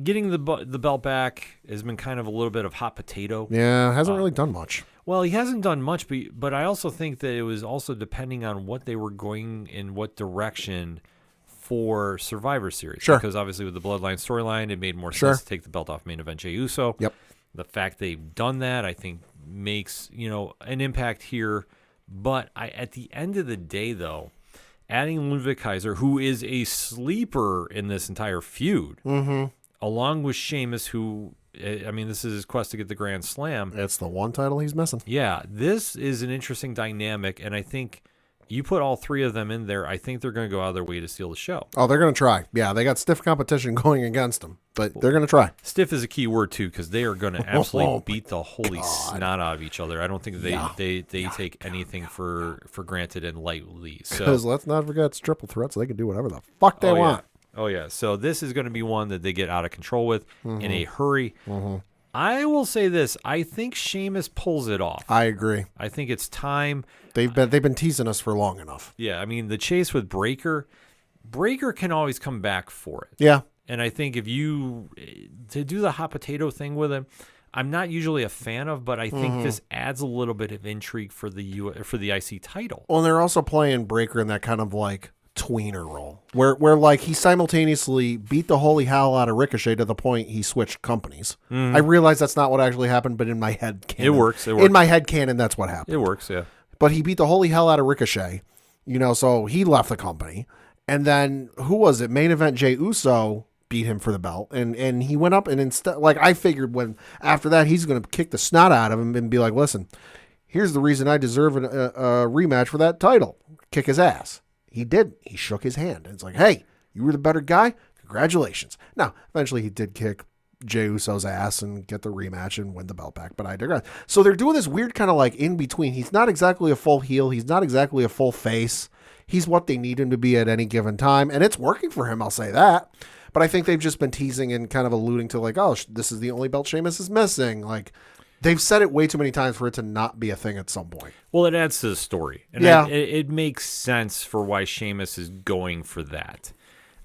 [SPEAKER 1] getting the belt back has been kind of a little bit of hot potato.
[SPEAKER 3] Yeah, hasn't really done much.
[SPEAKER 1] Well, he hasn't done much, but I also think that it was also depending on what they were going in what direction for Survivor Series.
[SPEAKER 3] Sure.
[SPEAKER 1] Because obviously with the Bloodline storyline, it made more sense to take the belt off main event Jey Uso.
[SPEAKER 3] Yep.
[SPEAKER 1] The fact they've done that, I think, makes an impact here. But at the end of the day, though, adding Ludwig Kaiser, who is a sleeper in this entire feud, along with Sheamus, who, this is his quest to get the Grand Slam.
[SPEAKER 3] It's the one title he's missing.
[SPEAKER 1] Yeah, this is an interesting dynamic, and I think you put all three of them in there, I think they're going to go out of their way to steal the show.
[SPEAKER 3] Oh, they're going to try. Yeah, they got stiff competition going against them, but they're going to try.
[SPEAKER 1] Stiff is a key word, too, because they are going to absolutely beat the holy snot out of each other. I don't think they take anything for granted and lightly.
[SPEAKER 3] Because let's not forget, it's triple threat, so they can do whatever the fuck they want.
[SPEAKER 1] Yeah. Oh, yeah. So this is going to be one that they get out of control with in a hurry. I will say this. I think Sheamus pulls it off.
[SPEAKER 3] I agree.
[SPEAKER 1] I think it's time.
[SPEAKER 3] They've been teasing us for long enough.
[SPEAKER 1] Yeah, the chase with Breaker can always come back for it.
[SPEAKER 3] Yeah.
[SPEAKER 1] And I think if you to do the hot potato thing with him, I'm not usually a fan of, but I think this adds a little bit of intrigue for the IC title.
[SPEAKER 3] Well, and they're also playing Breaker in that kind of tweener role where he simultaneously beat the holy hell out of Ricochet to the point he switched companies. I realize that's not what actually happened, but in my head canon,
[SPEAKER 1] it works.
[SPEAKER 3] In my head canon, that's what happened.
[SPEAKER 1] It works, yeah.
[SPEAKER 3] But he beat the holy hell out of Ricochet, so he left the company. And then who was it? Main event Jey Uso beat him for the belt, and he went up and instead, like I figured, when after that he's going to kick the snot out of him and be like, listen, here's the reason I deserve a rematch for that title. Kick his ass. He did. He shook his hand. And it's like, hey, you were the better guy. Congratulations. Now, eventually he did kick Jey Uso's ass and get the rematch and win the belt back, but I digress. So they're doing this weird kind of like in between. He's not exactly a full heel. He's not exactly a full face. He's what they need him to be at any given time, and it's working for him, I'll say that. But I think they've just been teasing and kind of alluding to like, oh, this is the only belt Sheamus is missing. Like, they've said it way too many times for it to not be a thing at some point.
[SPEAKER 1] Well, it adds to the story. And
[SPEAKER 3] Yeah.
[SPEAKER 1] it makes sense for why Sheamus is going for that.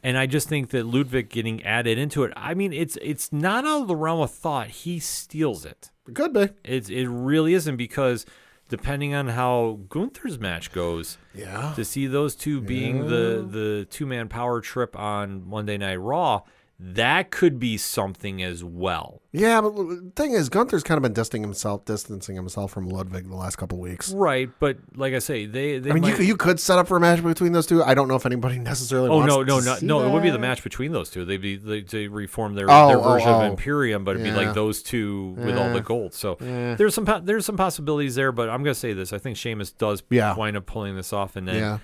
[SPEAKER 1] And I just think that Ludwig getting added into it, I mean, it's not out of the realm of thought. He steals it.
[SPEAKER 3] It could be.
[SPEAKER 1] It really isn't, because depending on how Gunther's match goes,
[SPEAKER 3] Yeah.
[SPEAKER 1] to see those two being the two-man power trip on Monday Night Raw, that could be something as well.
[SPEAKER 3] Yeah, but the thing is, Gunther's kind of been distancing himself from Ludwig the last couple of weeks.
[SPEAKER 1] Right, but like I say, they
[SPEAKER 3] I mean,
[SPEAKER 1] might...
[SPEAKER 3] you could set up for a match between those two. I don't know if anybody necessarily
[SPEAKER 1] Oh
[SPEAKER 3] wants
[SPEAKER 1] no,
[SPEAKER 3] to see
[SPEAKER 1] it would be the
[SPEAKER 3] that.
[SPEAKER 1] match between those two. They reform their
[SPEAKER 3] Oh,
[SPEAKER 1] version of
[SPEAKER 3] oh.
[SPEAKER 1] Imperium, but it'd be
[SPEAKER 3] Yeah.
[SPEAKER 1] like those two with all the gold. So
[SPEAKER 3] Yeah.
[SPEAKER 1] there's some possibilities there. But I'm gonna say this: I think Sheamus does
[SPEAKER 3] Yeah.
[SPEAKER 1] wind up pulling this off, and then
[SPEAKER 3] Yeah.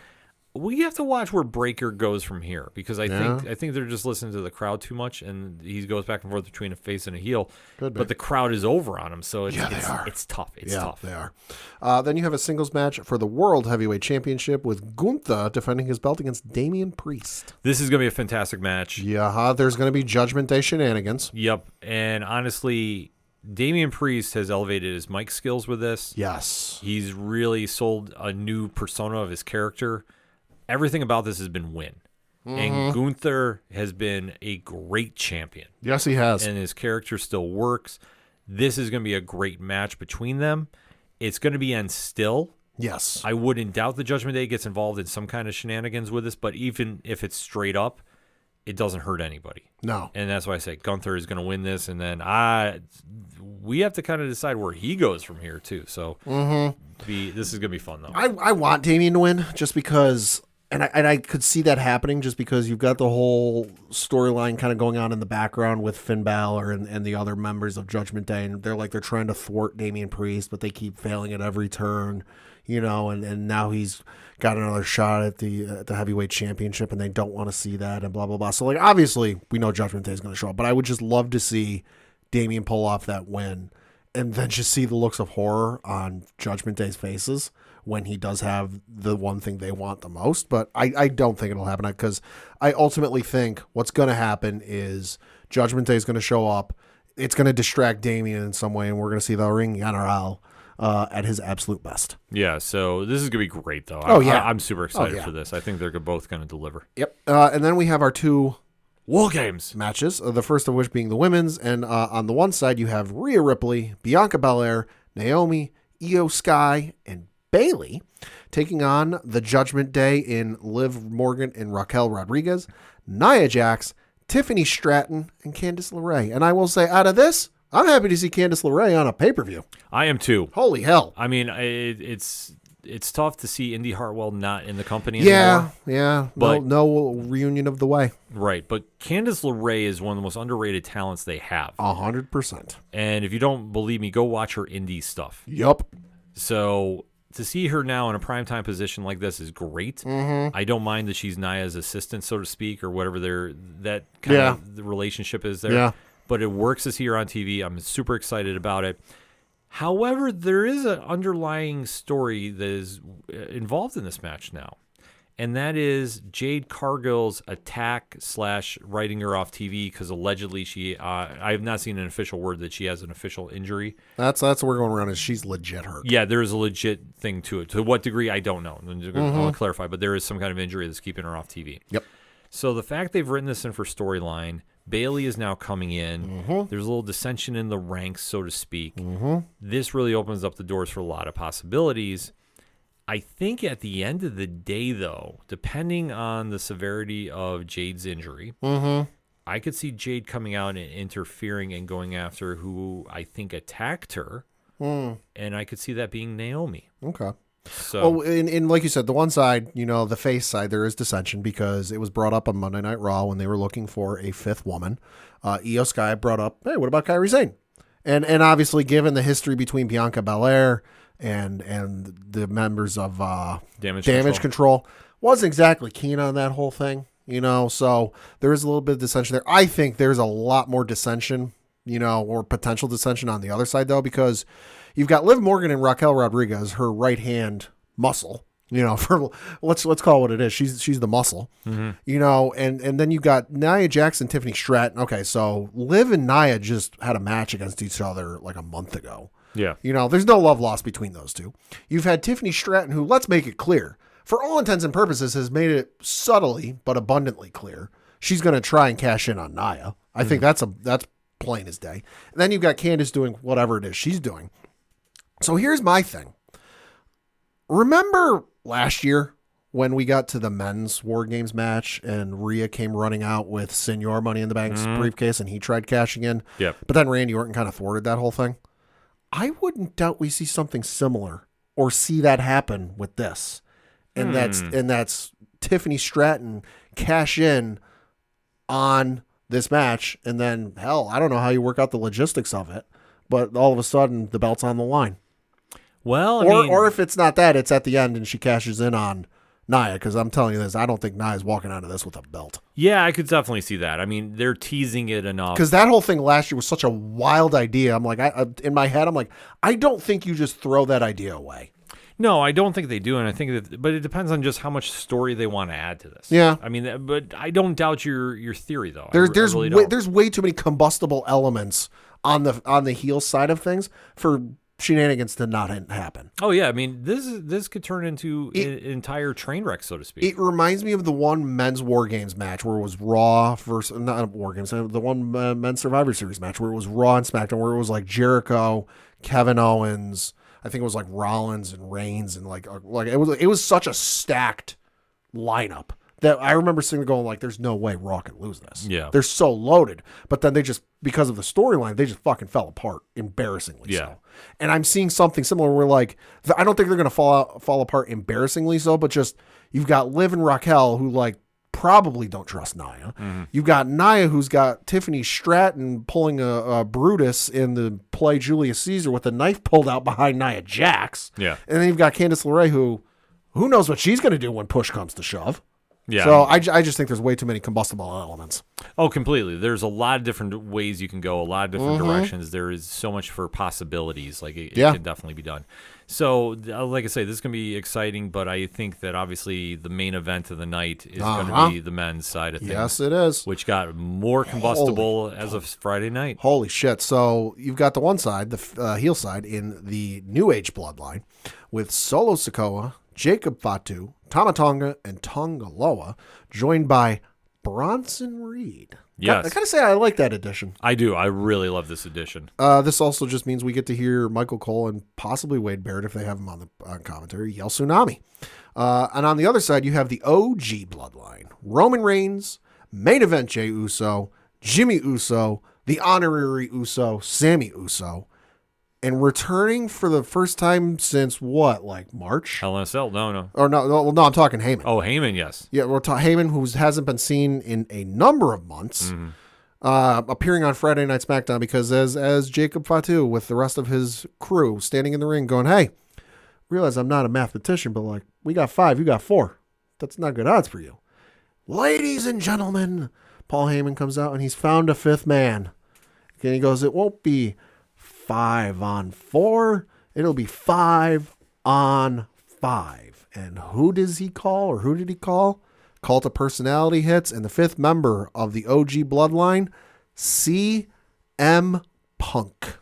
[SPEAKER 1] we have to watch where Breaker goes from here, because I
[SPEAKER 3] Yeah.
[SPEAKER 1] think they're just listening to the crowd too much, and he goes back and forth between a face and a heel.
[SPEAKER 3] Could be.
[SPEAKER 1] But the crowd is over on him, so it's
[SPEAKER 3] Yeah, they are.
[SPEAKER 1] it's tough. It's
[SPEAKER 3] Yeah,
[SPEAKER 1] tough.
[SPEAKER 3] they are. Then you have a singles match for the World Heavyweight Championship with Gunther defending his belt against Damian Priest.
[SPEAKER 1] This is gonna be a fantastic match.
[SPEAKER 3] Yeah, there's going to be Judgment Day shenanigans.
[SPEAKER 1] Yep, and honestly, Damian Priest has elevated his mic skills with this.
[SPEAKER 3] Yes.
[SPEAKER 1] He's really sold a new persona of his character. Everything about this has been win. And Gunther has been a great champion.
[SPEAKER 3] Yes, he has.
[SPEAKER 1] And his character still works. This is going to be a great match between them. It's going to be end still.
[SPEAKER 3] Yes.
[SPEAKER 1] I wouldn't doubt the Judgment Day gets involved in some kind of shenanigans with this, but even if it's straight up, it doesn't hurt anybody.
[SPEAKER 3] No.
[SPEAKER 1] And that's why I say Gunther is going to win this, and then we have to kind of decide where he goes from here too. So this is going to be fun though.
[SPEAKER 3] I want Damian to win just because, and I could see that happening just because you've got the whole storyline kind of going on in the background with Finn Balor and the other members of Judgment Day, and they're trying to thwart Damian Priest, but they keep failing at every turn, and now he's got another shot at the heavyweight championship, and they don't want to see that, and blah blah blah. So like obviously we know Judgment Day is going to show up, but I would just love to see Damian pull off that win, and then just see the looks of horror on Judgment Day's faces when he does have the one thing they want the most. But I don't think it'll happen, because I ultimately think what's going to happen is Judgment Day is going to show up. It's going to distract Damian in some way, and we're going to see the Ring General at his absolute best.
[SPEAKER 1] Yeah, so this is going to be great, though.
[SPEAKER 3] Oh, yeah.
[SPEAKER 1] I'm super excited
[SPEAKER 3] yeah.
[SPEAKER 1] for this. I think they're both going to deliver.
[SPEAKER 3] Yep. And then we have our two
[SPEAKER 1] War Games
[SPEAKER 3] matches, the first of which being the women's. And on the one side, you have Rhea Ripley, Bianca Belair, Naomi, Io Sky, and Bayley taking on the Judgment Day in Liv Morgan and Raquel Rodriguez, Nia Jax, Tiffany Stratton, and Candice LeRae. And I will say, out of this, I'm happy to see Candice LeRae on a pay-per-view.
[SPEAKER 1] I am too.
[SPEAKER 3] Holy hell.
[SPEAKER 1] I mean, it's tough to see Indy Hartwell not in the company anymore.
[SPEAKER 3] Yeah.
[SPEAKER 1] But-
[SPEAKER 3] no reunion of the way.
[SPEAKER 1] Right, but Candice LeRae is one of the most underrated talents they have.
[SPEAKER 3] 100%.
[SPEAKER 1] And if you don't believe me, go watch her indie stuff.
[SPEAKER 3] Yup.
[SPEAKER 1] So to see her now in a primetime position like this is great. I don't mind that she's Nia's assistant, so to speak, or whatever that kind of the relationship is there.
[SPEAKER 3] Yeah.
[SPEAKER 1] But it works to see her on TV. I'm super excited about it. However, there is an underlying story that is involved in this match now. And that is Jade Cargill's attack / writing her off TV because allegedly I have not seen an official word that she has an official injury.
[SPEAKER 3] That's what we're going around is she's legit hurt.
[SPEAKER 1] Yeah, there is a legit thing to it. To what degree, I don't know. I'm going to clarify, but there is some kind of injury that's keeping her off TV.
[SPEAKER 3] Yep.
[SPEAKER 1] So the fact they've written this in for storyline, Bayley is now coming in. There's a little dissension in the ranks, so to speak. This really opens up the doors for a lot of possibilities. I think at the end of the day, though, depending on the severity of Jade's injury, I could see Jade coming out and interfering and going after who I think attacked her. And I could see that being Naomi.
[SPEAKER 3] Okay.
[SPEAKER 1] So
[SPEAKER 3] Well, in like you said, the one side, the face side, there is dissension because it was brought up on Monday Night Raw when they were looking for a fifth woman. Io Sky brought up, hey, what about Kairi Sane? And obviously, given the history between Bianca Belair and the members of Damage Control, wasn't exactly keen on that whole thing, So there is a little bit of dissension there. I think there's a lot more dissension, or potential dissension on the other side though, because you've got Liv Morgan and Raquel Rodriguez, her right hand muscle. For let's call it what it is. She's the muscle, and then you got Nia Jax and Tiffany Stratton. Okay, so Liv and Nia just had a match against each other like a month ago.
[SPEAKER 1] yeah,
[SPEAKER 3] There's no love lost between those two. You've had Tiffany Stratton, who, let's make it clear, for all intents and purposes, has made it subtly but abundantly clear she's going to try and cash in on Nia. I think that's plain as day. And then you've got Candice doing whatever it is she's doing. So here's my thing. Remember last year when we got to the men's War Games match and Rhea came running out with Senior Money in the Bank's briefcase and he tried cashing in?
[SPEAKER 1] Yep.
[SPEAKER 3] But then Randy Orton kind of thwarted that whole thing. I wouldn't doubt we see something similar or see that happen with this. And that's Tiffany Stratton cash in on this match. And then, hell, I don't know how you work out the logistics of it, but all of a sudden the belt's on the line.
[SPEAKER 1] Well,
[SPEAKER 3] Or if it's not that, it's at the end and she cashes in on Nia, because I'm telling you this, I don't think Nia's walking out of this with a belt.
[SPEAKER 1] yeah, I could definitely see that. I mean, they're teasing it enough.
[SPEAKER 3] Because that whole thing last year was such a wild idea. I'm like, in my head, I'm like, I don't think you just throw that idea away.
[SPEAKER 1] No, I don't think they do, and I think but it depends on just how much story they want to add to this.
[SPEAKER 3] Yeah.
[SPEAKER 1] I mean, but I don't doubt your theory though.
[SPEAKER 3] There's
[SPEAKER 1] I really don't.
[SPEAKER 3] there's way too many combustible elements on the heel side of things for shenanigans to not happen.
[SPEAKER 1] Oh yeah, I mean this could turn into an entire train wreck, so to speak.
[SPEAKER 3] It reminds me of the one men's War Games match where it was Raw versus, not War Games, the one men's Survivor Series match where it was Raw and SmackDown, where it was like Jericho, Kevin Owens, I think it was like Rollins and Reigns, and like it was such a stacked lineup that I remember sitting there going like, there's no way Raw can lose this.
[SPEAKER 1] Yeah.
[SPEAKER 3] They're so loaded. But then they just, because of the storyline, they just fucking fell apart embarrassingly
[SPEAKER 1] Yeah.
[SPEAKER 3] so. And I'm seeing something similar where like, I don't think they're going to fall apart embarrassingly so, but just, you've got Liv and Raquel who like probably don't trust Nia.
[SPEAKER 1] Mm-hmm.
[SPEAKER 3] You've got Nia who's got Tiffany Stratton pulling a Brutus in the play Julius Caesar with a knife pulled out behind Nia Jax.
[SPEAKER 1] Yeah.
[SPEAKER 3] And then you've got Candice LeRae who knows what she's going to do when push comes to shove.
[SPEAKER 1] Yeah.
[SPEAKER 3] So I just think there's way too many combustible elements.
[SPEAKER 1] Oh, completely. There's a lot of different ways you can go, a lot of different directions. There is so much for possibilities. Like it can definitely be done. So, like I say, this is going to be exciting, but I think that obviously the main event of the night is going to be the men's side of things.
[SPEAKER 3] Yes, it is.
[SPEAKER 1] Which got more combustible as of Friday night.
[SPEAKER 3] Holy shit. So you've got the one side, the heel side, in the New Age bloodline with Solo Sikoa, Jacob Fatu, Tama Tonga, and Tonga Loa, joined by Bronson Reed.
[SPEAKER 1] Yes.
[SPEAKER 3] I gotta say, I like that addition.
[SPEAKER 1] I do. I really love this edition.
[SPEAKER 3] This also just means we get to hear Michael Cole and possibly Wade Barrett, if they have him on commentary, yell tsunami. And on the other side, you have the OG bloodline. Roman Reigns, main event Jey Uso, Jimmy Uso, the honorary Uso, Sammy Uso, and returning for the first time since what, like March?
[SPEAKER 1] Hell in a Cell? No.
[SPEAKER 3] Or no, I'm talking Heyman.
[SPEAKER 1] Oh, Heyman, yes.
[SPEAKER 3] Yeah, we're talking Heyman, who hasn't been seen in a number of months, appearing on Friday Night SmackDown because as Jacob Fatu with the rest of his crew standing in the ring going, hey, realize I'm not a mathematician, but like, we got 5, you got 4. That's not good odds for you. Ladies and gentlemen, Paul Heyman comes out and he's found a 5th man. And he goes, it won't be 5 on 4, it'll be 5 on 5. And who does he call, or who did he call? Cult of Personality hits, and the 5th member of the OG bloodline, CM Punk.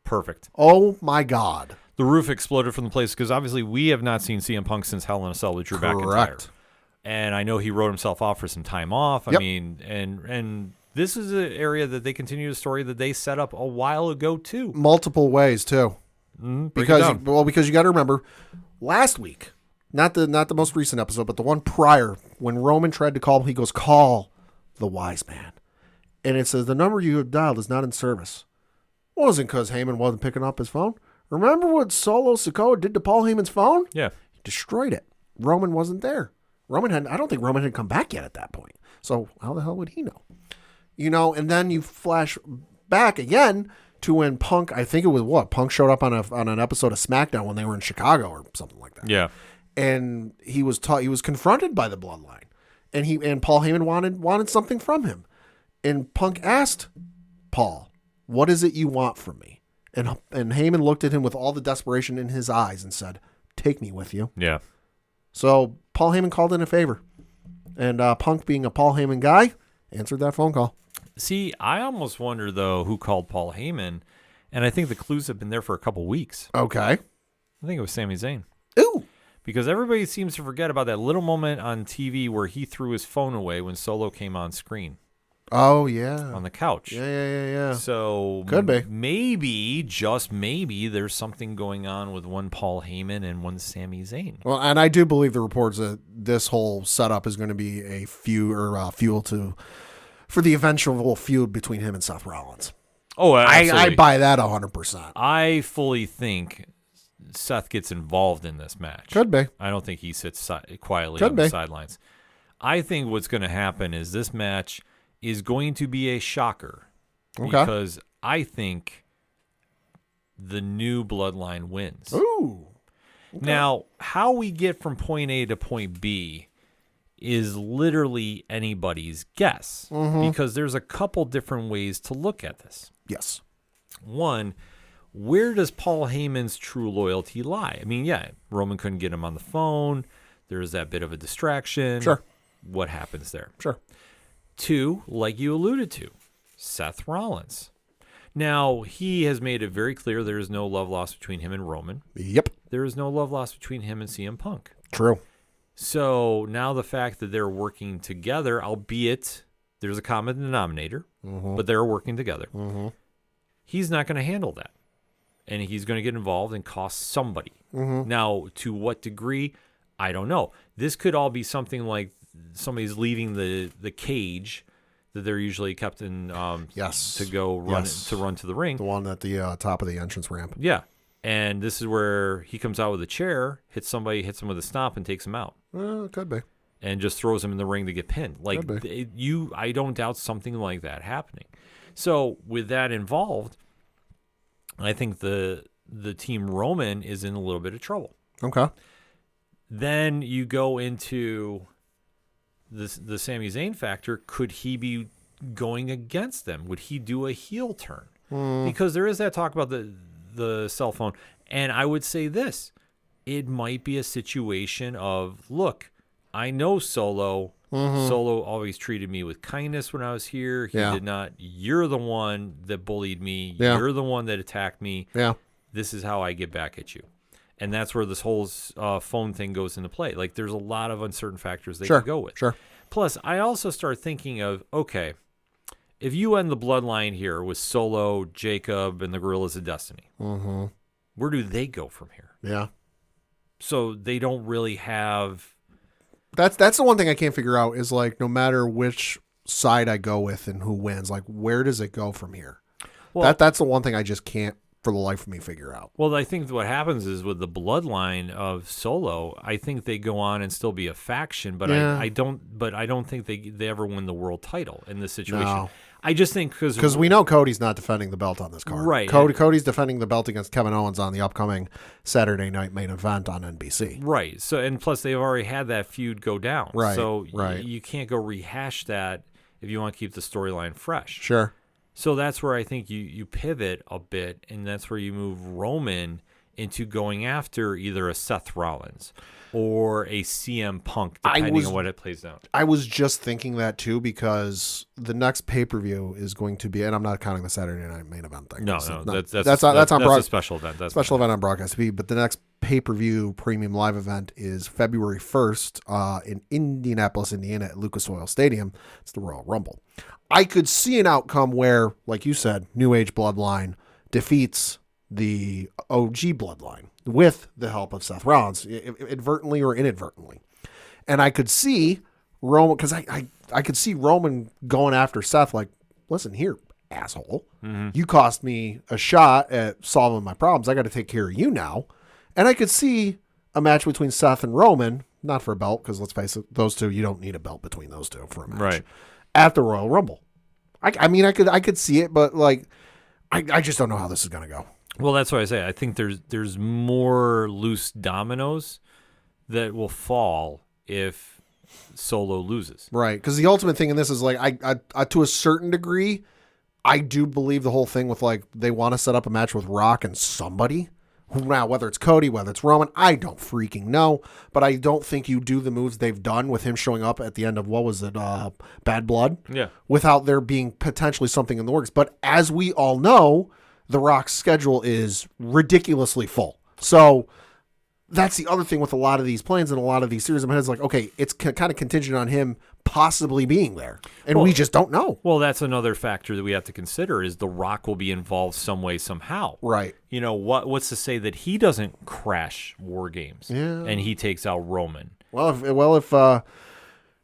[SPEAKER 1] Perfect.
[SPEAKER 3] Oh my God.
[SPEAKER 1] The roof exploded from the place because obviously we have not seen CM Punk since Hell in a Cell with Drew McIntyre.
[SPEAKER 3] Correct.
[SPEAKER 1] And I know he wrote himself off for some time off. I
[SPEAKER 3] Yep.
[SPEAKER 1] mean, and this is an area that they continue the story that they set up a while ago too.
[SPEAKER 3] Multiple ways too.
[SPEAKER 1] Break it
[SPEAKER 3] Because
[SPEAKER 1] down.
[SPEAKER 3] because you got to remember, last week, not the most recent episode, but the one prior, when Roman tried to call, he goes, call the wise man. And it says, the number you have dialed is not in service. It wasn't because Heyman wasn't picking up his phone. Remember what Solo Sikoa did to Paul Heyman's phone?
[SPEAKER 1] Yeah.
[SPEAKER 3] He destroyed it. Roman wasn't there. I don't think Roman had come back yet at that point. So how the hell would he know? And then you flash back again to when Punk, I think it was Punk showed up on an episode of SmackDown when they were in Chicago or something like that.
[SPEAKER 1] Yeah.
[SPEAKER 3] And he was confronted by the Bloodline, and Paul Heyman wanted something from him, and Punk asked Paul, "What is it you want from me?" And Heyman looked at him with all the desperation in his eyes and said, "Take me with you."
[SPEAKER 1] Yeah.
[SPEAKER 3] So Paul Heyman called in a favor, and Punk, being a Paul Heyman guy, answered that phone call.
[SPEAKER 1] See, I almost wonder, though, who called Paul Heyman, and I think the clues have been there for a couple weeks.
[SPEAKER 3] Okay.
[SPEAKER 1] I think it was Sami Zayn.
[SPEAKER 3] Ooh.
[SPEAKER 1] Because everybody seems to forget about that little moment on TV where he threw his phone away when Solo came on screen
[SPEAKER 3] Oh, yeah.
[SPEAKER 1] on the couch.
[SPEAKER 3] Yeah.
[SPEAKER 1] So
[SPEAKER 3] Could be.
[SPEAKER 1] Maybe, just maybe, there's something going on with one Paul Heyman and one Sami Zayn.
[SPEAKER 3] Well, and I do believe the reports that this whole setup is going to be a fuel for the eventual feud between him and Seth Rollins.
[SPEAKER 1] Oh,
[SPEAKER 3] I
[SPEAKER 1] absolutely.
[SPEAKER 3] buy that 100%.
[SPEAKER 1] I fully think Seth gets involved in this match.
[SPEAKER 3] Could be.
[SPEAKER 1] I don't think he sits quietly
[SPEAKER 3] Could
[SPEAKER 1] on
[SPEAKER 3] be.
[SPEAKER 1] the sidelines. I think what's going to happen is this match is going to be a shocker.
[SPEAKER 3] Okay.
[SPEAKER 1] Because I think the new bloodline wins.
[SPEAKER 3] Ooh.
[SPEAKER 1] Now, how we get from point A to point B is literally anybody's guess. Because there's a couple different ways to look at this.
[SPEAKER 3] Yes.
[SPEAKER 1] One, where does Paul Heyman's true loyalty lie? I mean, yeah, Roman couldn't get him on the phone. There's that bit of a distraction.
[SPEAKER 3] Sure.
[SPEAKER 1] What happens there?
[SPEAKER 3] Sure.
[SPEAKER 1] Two, like you alluded to, Seth Rollins. Now, he has made it very clear there is no love lost between him and Roman.
[SPEAKER 3] Yep.
[SPEAKER 1] There is no love lost between him and CM Punk.
[SPEAKER 3] True.
[SPEAKER 1] So now the fact that they're working together, albeit there's a common denominator, but they're working together. He's not going to handle that. And he's going to get involved and cost somebody. Now, to what degree, I don't know. This could all be something like somebody's leaving the cage that they're usually kept in
[SPEAKER 3] Yes.
[SPEAKER 1] to go run
[SPEAKER 3] Yes.
[SPEAKER 1] to run to the ring.
[SPEAKER 3] The one at the top of the entrance ramp.
[SPEAKER 1] Yeah. And this is where he comes out with a chair, hits him with a stomp, and takes him out.
[SPEAKER 3] Could be.
[SPEAKER 1] And just throws him in the ring to get pinned. Like
[SPEAKER 3] Could
[SPEAKER 1] I don't doubt something like that happening. So with that involved, I think the team Roman is in a little bit of trouble.
[SPEAKER 3] Okay.
[SPEAKER 1] Then you go into the Sami Zayn factor. Could he be going against them? Would he do a heel turn? Because there is that talk about the cell phone. And I would say this. It might be a situation of, look, I know Solo. Solo always treated me with kindness when I was here. He did not. You're the one that bullied me.
[SPEAKER 3] Yeah.
[SPEAKER 1] You're the one that attacked me.
[SPEAKER 3] Yeah.
[SPEAKER 1] This is how I get back at you. And that's where this whole phone thing goes into play. Like, there's a lot of uncertain factors they could go with.
[SPEAKER 3] Sure.
[SPEAKER 1] Plus, I also start thinking of, okay, if you end the bloodline here with Solo, Jacob, and the Gorillas of Destiny, where do they go from here?
[SPEAKER 3] Yeah.
[SPEAKER 1] So they don't really have...
[SPEAKER 3] That's the one thing I can't figure out is, like, no matter which side I go with and who wins, like, where does it go from here?
[SPEAKER 1] Well,
[SPEAKER 3] That's the one thing I just can't, for the life of me, figure out.
[SPEAKER 1] Well, I think what happens is with the bloodline of Solo, I think they go on and still be a faction, but I don't think they ever win the world title in this situation.
[SPEAKER 3] No.
[SPEAKER 1] I just think
[SPEAKER 3] Because we know Cody's not defending the belt on this card.
[SPEAKER 1] Right.
[SPEAKER 3] Cody's defending the belt against Kevin Owens on the upcoming Saturday night main event on NBC.
[SPEAKER 1] Right. So, and plus they've already had that feud go down.
[SPEAKER 3] Right,
[SPEAKER 1] So
[SPEAKER 3] right.
[SPEAKER 1] You can't go rehash that if you want to keep the storyline fresh.
[SPEAKER 3] Sure.
[SPEAKER 1] So that's where I think you pivot a bit, and that's where you move Roman into going after either a Seth Rollins or a CM Punk, depending on what it plays out.
[SPEAKER 3] I was just thinking that too, because the next pay-per-view is going to be, and I'm not counting the Saturday night main event thing.
[SPEAKER 1] No,
[SPEAKER 3] that's
[SPEAKER 1] on
[SPEAKER 3] that's
[SPEAKER 1] a special event. That's
[SPEAKER 3] special event on Broadcast TV. But the next pay-per-view premium live event is February 1st in Indianapolis, Indiana at Lucas Oil Stadium. It's the Royal Rumble. I could see an outcome where, like you said, New Age Bloodline defeats the OG Bloodline with the help of Seth Rollins, advertently or inadvertently. And I could see Roman, because I could see Roman going after Seth like, listen here, asshole. You cost me a shot at solving my problems. I got to take care of you now. And I could see a match between Seth and Roman, not for a belt, because let's face it, those two, you don't need a belt between those two for a match.
[SPEAKER 1] Right.
[SPEAKER 3] At the Royal Rumble. I mean, I could see it, but like, I just don't know how this is going to go.
[SPEAKER 1] Well, that's what I say. I think there's more loose dominoes that will fall if Solo loses.
[SPEAKER 3] Right, because the ultimate thing in this is like, I to a certain degree, I do believe the whole thing with like they want to set up a match with Rock and somebody. Now, whether it's Cody, whether it's Roman, I don't freaking know. But I don't think you do the moves they've done with him showing up at the end of, what was it, Bad Blood?
[SPEAKER 1] Yeah.
[SPEAKER 3] Without there being potentially something in the works. But as we all know, The Rock's schedule is ridiculously full. So that's the other thing with a lot of these plans and a lot of these series. It's like, okay, it's kind of contingent on him possibly being there. And we just don't know.
[SPEAKER 1] Well, that's another factor that we have to consider is The Rock will be involved some way, somehow.
[SPEAKER 3] Right.
[SPEAKER 1] You know, what's to say that he doesn't crash War Games and he takes out Roman?
[SPEAKER 3] Well, if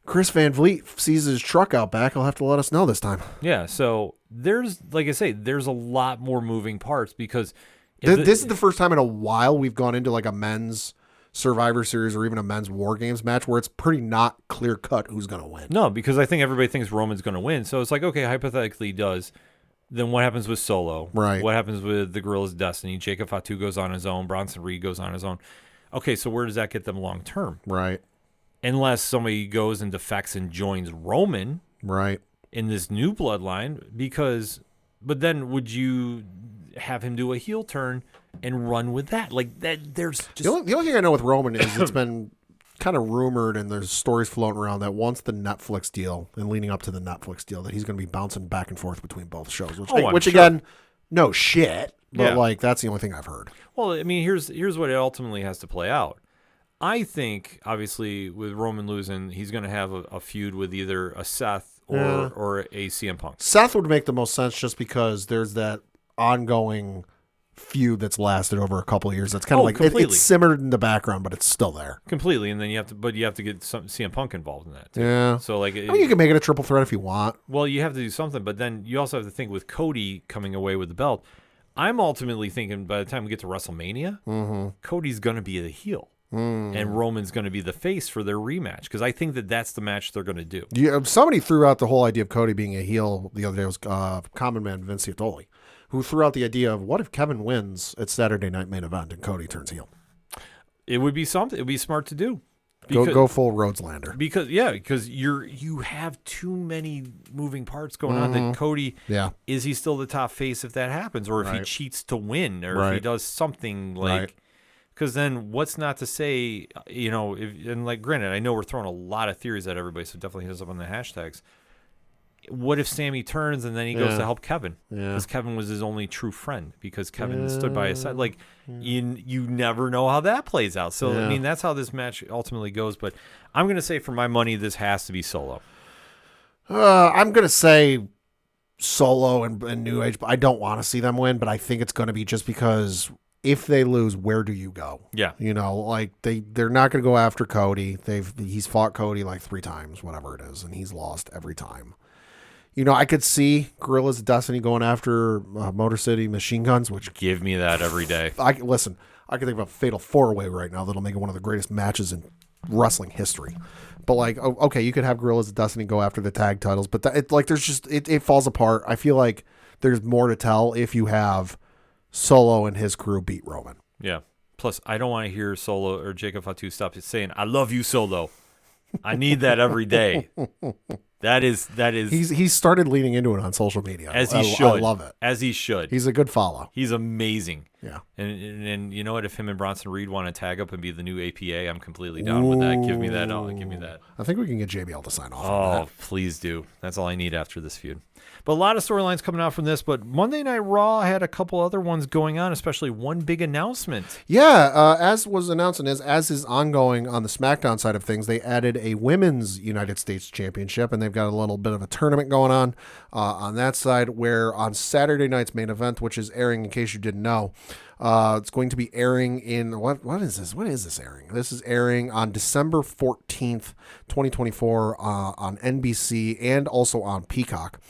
[SPEAKER 3] Chris Van Vliet sees his truck out back, he'll have to let us know this time.
[SPEAKER 1] Yeah, so there's, like I say, there's a lot more moving parts because...
[SPEAKER 3] This is the first time in a while we've gone into like a men's Survivor Series or even a men's War Games match where it's pretty not clear cut who's going to win.
[SPEAKER 1] No, because I think everybody thinks Roman's going to win. So it's like, okay, hypothetically he does. Then what happens with Solo?
[SPEAKER 3] Right.
[SPEAKER 1] What happens with the Guerrillas of Destiny? Jacob Fatu goes on his own. Bronson Reed goes on his own. Okay, so where does that get them long term?
[SPEAKER 3] Right.
[SPEAKER 1] Unless somebody goes and defects and joins Roman.
[SPEAKER 3] Right.
[SPEAKER 1] In this new bloodline, but then would you have him do a heel turn and run with that? Like that, there's just...
[SPEAKER 3] The only thing I know with Roman is it's been kind of rumored and there's stories floating around that once the Netflix deal and leading up to the Netflix deal that he's going to be bouncing back and forth between both shows, which
[SPEAKER 1] sure.
[SPEAKER 3] Again, no shit, but
[SPEAKER 1] Yeah.
[SPEAKER 3] like that's the only thing I've heard.
[SPEAKER 1] Well, I mean, here's what it ultimately has to play out. I think, obviously, with Roman losing, he's going to have a feud with either a Seth or a CM Punk.
[SPEAKER 3] Seth would make the most sense just because there's that ongoing feud that's lasted over a couple of years. That's kind of like it's simmered in the background, but it's still there
[SPEAKER 1] Completely, and then you have to get some CM Punk involved in that too.
[SPEAKER 3] Yeah.
[SPEAKER 1] So like,
[SPEAKER 3] I mean, you can make it a triple threat if you want.
[SPEAKER 1] Well, you have to do something, but then you also have to think with Cody coming away with the belt. I'm ultimately thinking by the time we get to WrestleMania, Cody's going to be the heel. And Roman's going to be the face for their rematch because I think that's the match they're going to do.
[SPEAKER 3] Somebody threw out the whole idea of Cody being a heel the other day. It was Common Man Vince Iotoli, who threw out the idea of what if Kevin wins at Saturday Night Main Event and Cody turns heel?
[SPEAKER 1] It would be something. It would be smart to do.
[SPEAKER 3] Go full Rhodeslander.
[SPEAKER 1] Because you have too many moving parts going on. That Cody, is he still the top face if that happens, or if he cheats to win, or if he does something like. Because then what's not to say, and like, granted, I know we're throwing a lot of theories at everybody, so definitely hit us up on the hashtags. What if Sammy turns and then he goes to help Kevin? Because Kevin was his only true friend because Kevin stood by his side. Like, you never know how that plays out. So, I mean, that's how this match ultimately goes. But I'm going to say for my money, this has to be Solo.
[SPEAKER 3] I'm going to say Solo and New Age. I don't want to see them win, but I think it's going to be just because... If they lose, where do you go?
[SPEAKER 1] Yeah.
[SPEAKER 3] Like they're not going to go after Cody. He's fought Cody like 3 times, whatever it is, and he's lost every time. I could see Guerrillas of Destiny going after Motor City Machine Guns, which
[SPEAKER 1] give me that every day.
[SPEAKER 3] I can think of a fatal 4-way right now that'll make it one of the greatest matches in wrestling history. But like, okay, you could have Guerrillas of Destiny go after the tag titles, but it falls apart. I feel like there's more to tell if you have Solo and his crew beat Roman.
[SPEAKER 1] Yeah. Plus, I don't want to hear Solo or Jacob Fatu stop saying, "I love you, Solo." I need that every day. That is.
[SPEAKER 3] He's started leaning into it on social media.
[SPEAKER 1] As he should.
[SPEAKER 3] I love it.
[SPEAKER 1] As he should.
[SPEAKER 3] He's a good follow.
[SPEAKER 1] He's amazing.
[SPEAKER 3] Yeah.
[SPEAKER 1] And you know what? If him and Bronson Reed want to tag up and be the new APA, I'm completely down with that. Give me that. Oh, give me that.
[SPEAKER 3] I think we can get JBL to sign off on that.
[SPEAKER 1] Oh, please do. That's all I need after this feud. But a lot of storylines coming out from this. But Monday Night Raw had a couple other ones going on, especially one big announcement.
[SPEAKER 3] Yeah, as was announced and as is ongoing on the SmackDown side of things, they added a Women's United States Championship, and they've got a little bit of a tournament going on that side, where on Saturday night's main event, which is airing in case you didn't know, It's going to be airing in what is this? When is this airing? This is airing on December 14th, 2024 on NBC and also on Peacock.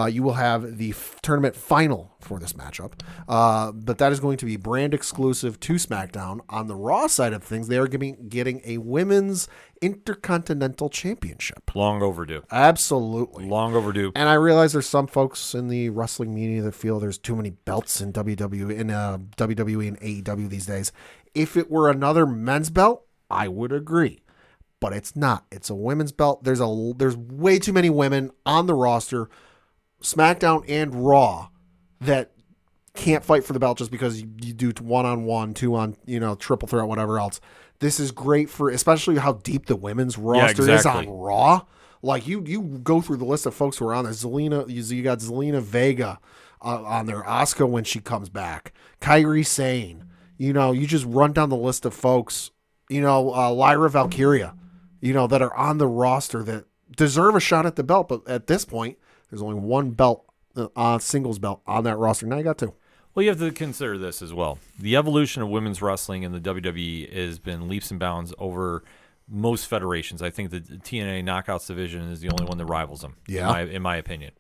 [SPEAKER 3] You will have the tournament final for this matchup. But that is going to be brand exclusive to SmackDown. On the Raw side of things, they are getting a women's Intercontinental Championship.
[SPEAKER 1] Long overdue.
[SPEAKER 3] Absolutely.
[SPEAKER 1] Long overdue.
[SPEAKER 3] And I realize there's some folks in the wrestling media that feel there's too many belts in WWE and AEW these days. If it were another men's belt, I would agree. But it's not. It's a women's belt. There's way too many women on the roster, SmackDown and Raw, that can't fight for the belt just because you do 1-on-1, 2-on, triple threat, whatever else. This is great for, especially how deep the women's roster is on Raw. Like you go through the list of folks who are on there. You got Zelina Vega on there. Asuka when she comes back. Kairi Sane. You just run down the list of folks. Lyra Valkyria. That are on the roster that deserve a shot at the belt. But at this point, there's only one belt, singles belt on that roster. Now you got two.
[SPEAKER 1] Well, you have to consider this as well. The evolution of women's wrestling in the WWE has been leaps and bounds over most federations. I think the TNA Knockouts division is the only one that rivals them, in my opinion.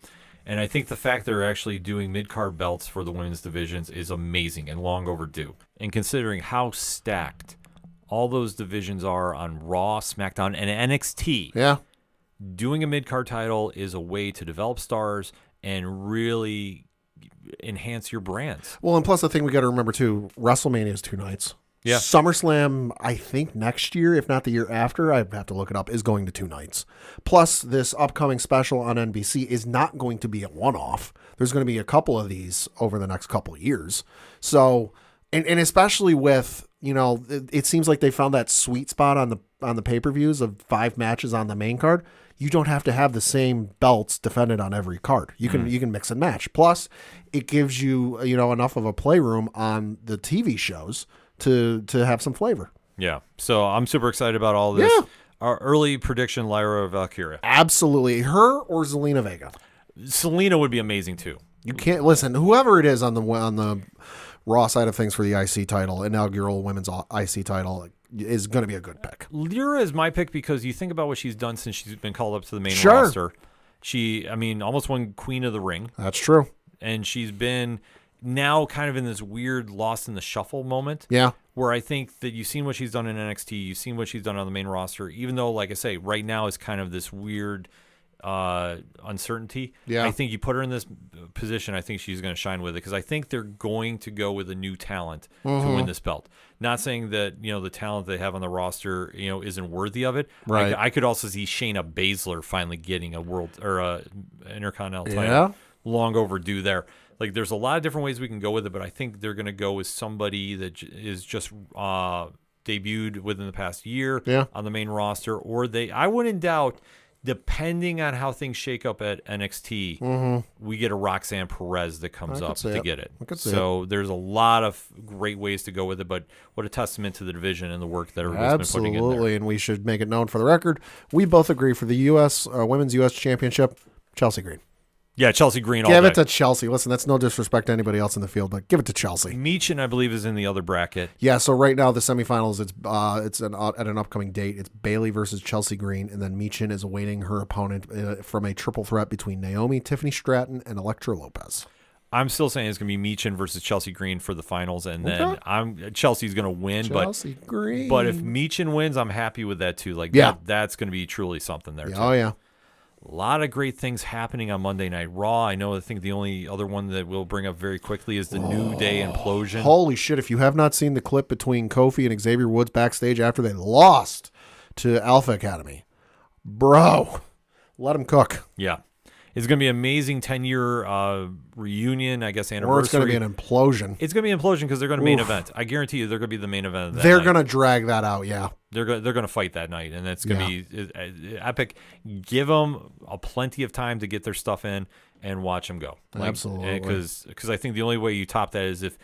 [SPEAKER 1] And I think the fact they're actually doing mid-card belts for the women's divisions is amazing and long overdue. And considering how stacked all those divisions are on Raw, SmackDown, and NXT, doing a mid-card title is a way to develop stars and really enhance your brands.
[SPEAKER 3] Well, and plus the thing we got to remember too, WrestleMania is 2 nights.
[SPEAKER 1] Yeah.
[SPEAKER 3] SummerSlam, I think next year, if not the year after, I have to look it up, is going to 2 nights. Plus this upcoming special on NBC is not going to be a one-off. There's going to be a couple of these over the next couple of years. So, and especially with, it seems like they found that sweet spot on the pay-per-views of 5 matches on the main card. You don't have to have the same belts defended on every card. You can mix and match. Plus, it gives you enough of a playroom on the TV shows to have some flavor.
[SPEAKER 1] Yeah. So I'm super excited about all this. Yeah. Our early prediction, Lyra Valkyria.
[SPEAKER 3] Absolutely. Her or Zelina Vega.
[SPEAKER 1] Selena would be amazing too.
[SPEAKER 3] You can't listen. Whoever it is on the Raw side of things for the IC title, inaugural women's IC title, is going to be a good pick.
[SPEAKER 1] Lyra is my pick because you think about what she's done since she's been called up to the main roster. She, almost won Queen of the Ring.
[SPEAKER 3] That's true.
[SPEAKER 1] And she's been now kind of in this weird lost in the shuffle moment.
[SPEAKER 3] Yeah.
[SPEAKER 1] Where I think that you've seen what she's done in NXT, you've seen what she's done on the main roster, even though, like I say, right now is kind of this weird uncertainty.
[SPEAKER 3] Yeah.
[SPEAKER 1] I think you put her in this position, I think she's going to shine with it because I think they're going to go with a new talent to win this belt. Not saying that, the talent they have on the roster, isn't worthy of it.
[SPEAKER 3] Right.
[SPEAKER 1] I could also see Shayna Baszler finally getting a world or a Intercontinental title.
[SPEAKER 3] Yeah.
[SPEAKER 1] Long overdue there. Like, there's a lot of different ways we can go with it, but I think they're going to go with somebody that is just debuted within the past year on the main roster, or I wouldn't doubt, depending on how things shake up at NXT, we get a Roxanne Perez that comes up to get it. So there's a lot of great ways to go with it, but what a testament to the division and the work that everybody's been putting in there.
[SPEAKER 3] Absolutely, and we should make it known for the record, we both agree for the Women's U.S. Championship, Chelsea Green.
[SPEAKER 1] Yeah, Chelsea Green all day.
[SPEAKER 3] Give it to Chelsea. Listen, that's no disrespect to anybody else in the field, but give it to Chelsea.
[SPEAKER 1] Meechin, I believe, is in the other bracket.
[SPEAKER 3] Yeah, so right now the semifinals, it's at an upcoming date. It's Bayley versus Chelsea Green, and then Meechin is awaiting her opponent from a triple threat between Naomi, Tiffany Stratton, and Elektra Lopez.
[SPEAKER 1] I'm still saying it's going to be Meechin versus Chelsea Green for the finals, and then Chelsea's going to win.
[SPEAKER 3] Chelsea Green.
[SPEAKER 1] But if Meechin wins, I'm happy with that too. Like, that's going to be truly something there.
[SPEAKER 3] Yeah,
[SPEAKER 1] too.
[SPEAKER 3] oh yeah.
[SPEAKER 1] A lot of great things happening on Monday Night Raw. I think the only other one that we'll bring up very quickly is the New Day implosion.
[SPEAKER 3] Holy shit, if you have not seen the clip between Kofi and Xavier Woods backstage after they lost to Alpha Academy, bro, let them cook.
[SPEAKER 1] Yeah. It's going to be an amazing 10-year reunion, I guess, anniversary.
[SPEAKER 3] Or it's going to be an implosion.
[SPEAKER 1] It's going to be an implosion because they're going to main event. I guarantee you they're going to be the main event of that
[SPEAKER 3] They're
[SPEAKER 1] night.
[SPEAKER 3] going to drag that out, yeah.
[SPEAKER 1] They're going to fight that night, and it's going to be epic. Give them plenty of time to get their stuff in and watch them go.
[SPEAKER 3] Absolutely.
[SPEAKER 1] Because I think the only way you top that is if,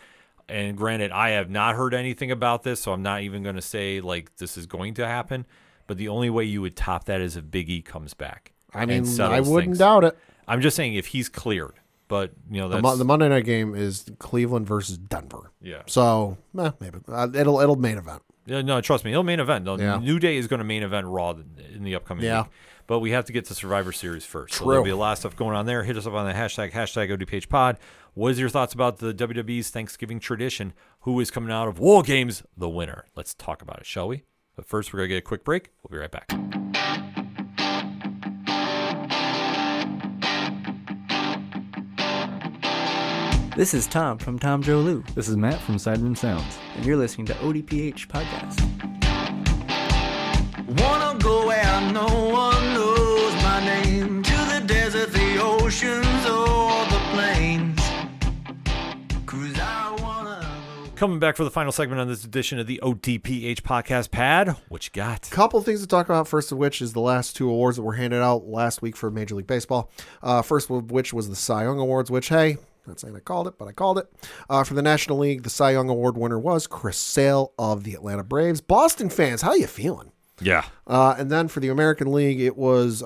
[SPEAKER 1] and granted, I have not heard anything about this, so I'm not even going to say, this is going to happen, but the only way you would top that is if Big E comes back.
[SPEAKER 3] I mean, I wouldn't doubt it.
[SPEAKER 1] I'm just saying if he's cleared But
[SPEAKER 3] the
[SPEAKER 1] that's
[SPEAKER 3] Monday night game is Cleveland versus Denver.
[SPEAKER 1] yeah.
[SPEAKER 3] So maybe it'll main event.
[SPEAKER 1] Yeah, no, trust me, it'll main event. The
[SPEAKER 3] Yeah.
[SPEAKER 1] New Day is going to main event Raw in the upcoming
[SPEAKER 3] Yeah.
[SPEAKER 1] week. But we have to get to Survivor Series first. So
[SPEAKER 3] True.
[SPEAKER 1] there'll be a lot of stuff going on there. Hit us up on the hashtag ODPH pod. What is your thoughts about the WWE's Thanksgiving tradition? Who is coming out of War Games the winner? Let's talk about it, shall we? But first, we're going to get a quick break. We'll be right back.
[SPEAKER 6] This is Tom from Tom Joe Lou,
[SPEAKER 7] This is Matt from Sideroom Sounds.
[SPEAKER 6] and you're listening to ODPH Podcast.
[SPEAKER 2] Wanna go where no one knows my name, to the desert, the oceans, or the plains. 'Cause I wanna go.
[SPEAKER 1] Coming back for the final segment on this edition of the ODPH podcast pad. What you got?
[SPEAKER 3] Couple of things to talk about. First of which is the last 2 awards that were handed out last week for Major League Baseball. First of which was the Cy Young Awards, which, hey, not saying I called it, but I called it. For the National League, the Cy Young Award winner was Chris Sale of the Atlanta Braves. Boston fans, how you feeling?
[SPEAKER 1] Yeah.
[SPEAKER 3] And then for the American League, it was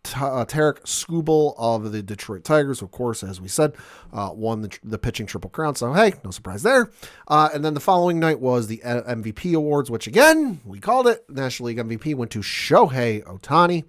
[SPEAKER 3] Tarek Skubal of the Detroit Tigers, of course, as we said, won the pitching Triple Crown. So, hey, no surprise there. And then the following night was the MVP Awards, which, again, we called it. National League MVP went to Shohei Ohtani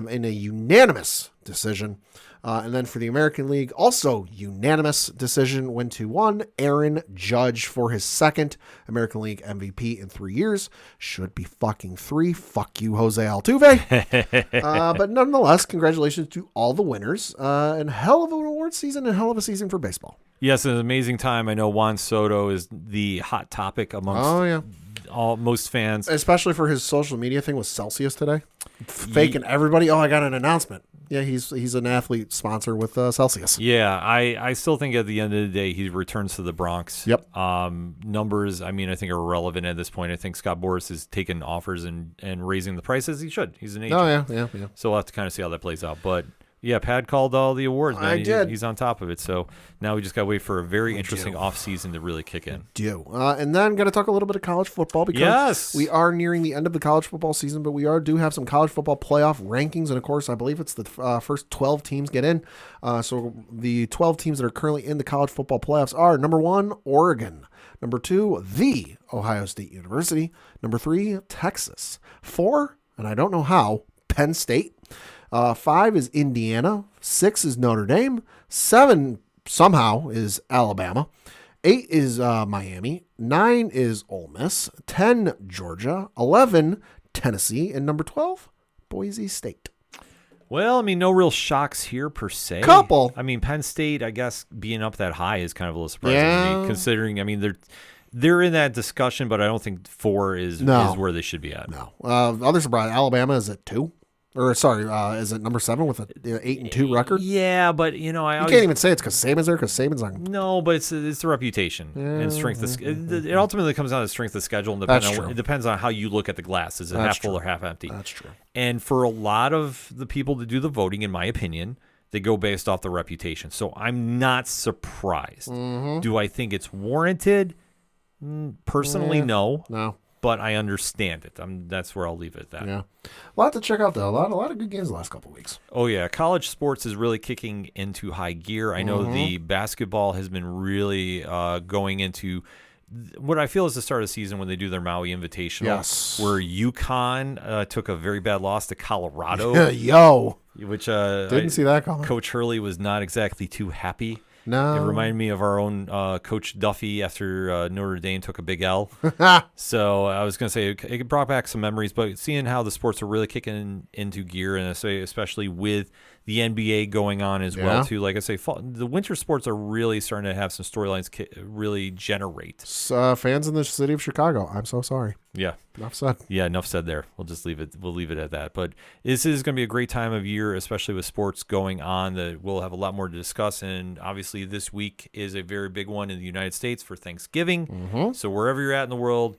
[SPEAKER 3] in a unanimous decision. And then for the American League, also unanimous decision went to one Aaron Judge for his second American League MVP in 3 years. Should be fucking 3. Fuck you, Jose Altuve. But nonetheless, congratulations to all the winners. And hell of an award season and hell of a season for baseball.
[SPEAKER 1] Yes, an amazing time. I know Juan Soto is the hot topic amongst most fans.
[SPEAKER 3] Especially for his social media thing with Celsius today. Faking everybody. Oh, I got an announcement. Yeah, he's an athlete sponsor with Celsius.
[SPEAKER 1] Yeah, I still think at the end of the day he returns to the Bronx.
[SPEAKER 3] Yep.
[SPEAKER 1] Numbers, I mean, I think are irrelevant at this point. I think Scott Boras has taken offers and raising the prices. He should. He's an agent.
[SPEAKER 3] Oh, yeah.
[SPEAKER 1] So we'll have to kind of see how that plays out. But yeah, Pad called all the awards, man.
[SPEAKER 3] I did.
[SPEAKER 1] He's on top of it. So now we just got to wait for a very interesting offseason to really kick in.
[SPEAKER 3] And then got to talk a little bit of college football because
[SPEAKER 1] Yes.
[SPEAKER 3] we are nearing the end of the college football season, but we do have some college football playoff rankings. And of course, I believe it's the first 12 teams get in. So the 12 teams that are currently in the college football playoffs are number 1, Oregon. Number 2, the Ohio State University. Number 3, Texas. 4, and I don't know how, Penn State. 5 is Indiana. 6 is Notre Dame. 7 somehow is Alabama. 8 is Miami. 9 is Ole Miss. 10, Georgia. 11, Tennessee. And number 12, Boise State.
[SPEAKER 1] Well, I mean, no real shocks here per se.
[SPEAKER 3] Couple.
[SPEAKER 1] I mean, Penn State, I guess, being up that high is kind of a little surprising to
[SPEAKER 3] Yeah.
[SPEAKER 1] me, considering, I mean, they're in that discussion, but I don't think 4 is where they should be at.
[SPEAKER 3] No. Other surprise, Alabama is at 2. Or, sorry, is it number 7 with an 8-2 record?
[SPEAKER 1] Yeah, but, I
[SPEAKER 3] You
[SPEAKER 1] always...
[SPEAKER 3] can't even say it's because Saban's there because Saban's on.
[SPEAKER 1] No, but it's the reputation and strength. It ultimately comes down to strength of schedule, and
[SPEAKER 3] That's true.
[SPEAKER 1] it depends on how you look at the glass. Is it
[SPEAKER 3] That's
[SPEAKER 1] half full
[SPEAKER 3] true.
[SPEAKER 1] or half empty?
[SPEAKER 3] That's true.
[SPEAKER 1] And for a lot of the people that do the voting, in my opinion, they go based off the reputation. So I'm not surprised.
[SPEAKER 3] Mm-hmm.
[SPEAKER 1] Do I think it's warranted? Personally, no.
[SPEAKER 3] No.
[SPEAKER 1] But I understand it. That's where I'll leave it at that.
[SPEAKER 3] Yeah. A lot to check out, though. A lot of good games the last couple of weeks.
[SPEAKER 1] Oh, yeah. College sports is really kicking into high gear. I know the basketball has been really going into what I feel is the start of the season when they do their Maui Invitational,
[SPEAKER 3] Yes.
[SPEAKER 1] where UConn took a very bad loss to Colorado,
[SPEAKER 3] Yo.
[SPEAKER 1] which
[SPEAKER 3] Didn't see that coming.
[SPEAKER 1] Coach Hurley was not exactly too happy.
[SPEAKER 3] No.
[SPEAKER 1] It reminded me of our own Coach Duffy after Notre Dame took a big L. So I was going to say it brought back some memories, but seeing how the sports are really kicking into gear, and especially with the NBA going on as well too. Like I say, the winter sports are really starting to have some storylines really generate.
[SPEAKER 3] Fans in the city of Chicago, I'm so sorry.
[SPEAKER 1] Yeah.
[SPEAKER 3] Enough said.
[SPEAKER 1] Yeah, enough said there. We'll just leave it. We'll leave it at that. But this is going to be a great time of year, especially with sports going on. That we'll have a lot more to discuss. And obviously, this week is a very big one in the United States for Thanksgiving. So wherever you're at in the world,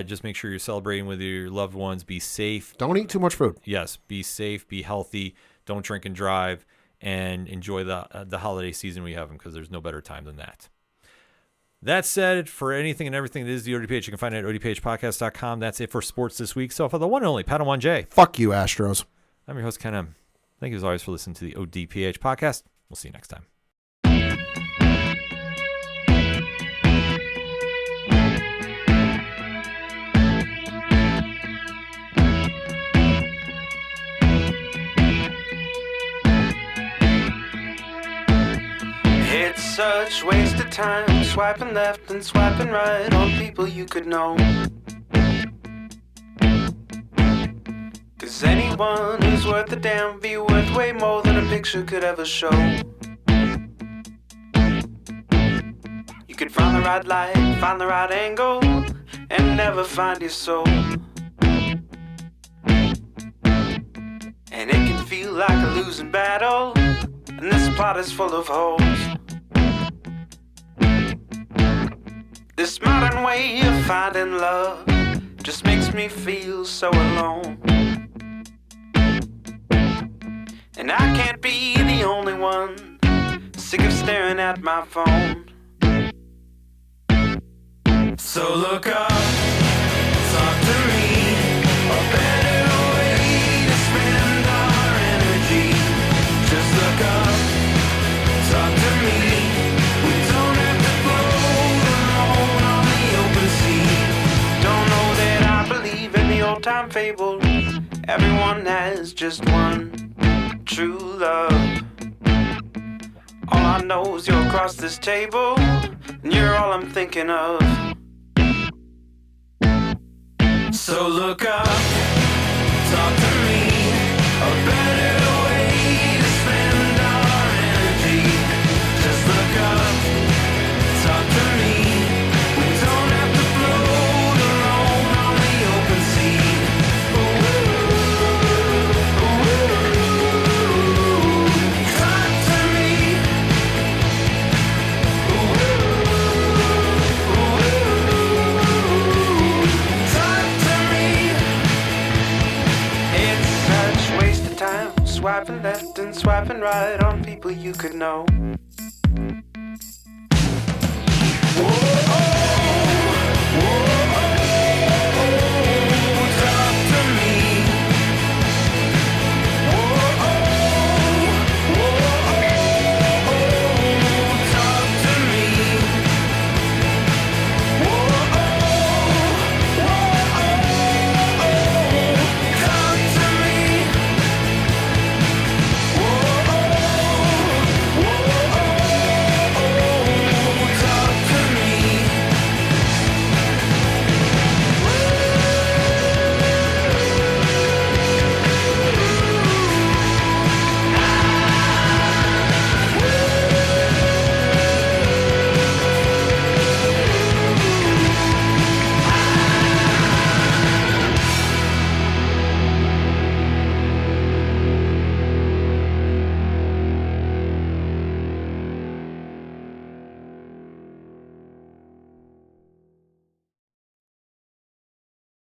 [SPEAKER 1] just make sure you're celebrating with your loved ones. Be safe.
[SPEAKER 3] Don't eat too much food.
[SPEAKER 1] Yes, be safe. Be healthy. Don't drink and drive. And enjoy the holiday season we have them, because there's no better time than that. That said, for anything and everything that is the ODPH, you can find it at odphpodcast.com. That's it for sports this week. So for the one and only Padawan J,
[SPEAKER 3] Fuck you, Astros.
[SPEAKER 1] I'm your host, Ken M. Thank you as always for listening to the ODPH podcast. We'll see you next time.
[SPEAKER 2] It's such waste of time swiping left and swiping right on people you could know. 'Cause anyone who's worth a damn be worth way more than a picture could ever show. You could find the right light, find the right angle, and never find your soul. And it can feel like a losing battle, and this plot is full of holes. This modern way of finding love just makes me feel so alone. And I can't be the only one sick of staring at my phone. So look up, talk to me, a better way to spend our energy. Just look up, talk to me. We don't have to float alone on the open sea. Don't know that I believe in the old time fable. Everyone has just one true love. All I know is you're across this table, and you're all I'm thinking of. So look up, talk to me, a better way to spend our energy. Just look up, talk to me. We don't have to float alone on the open sea. Ooh, talk to me. Talk to me. It's such waste of time swiping left and swiping right on people you could know.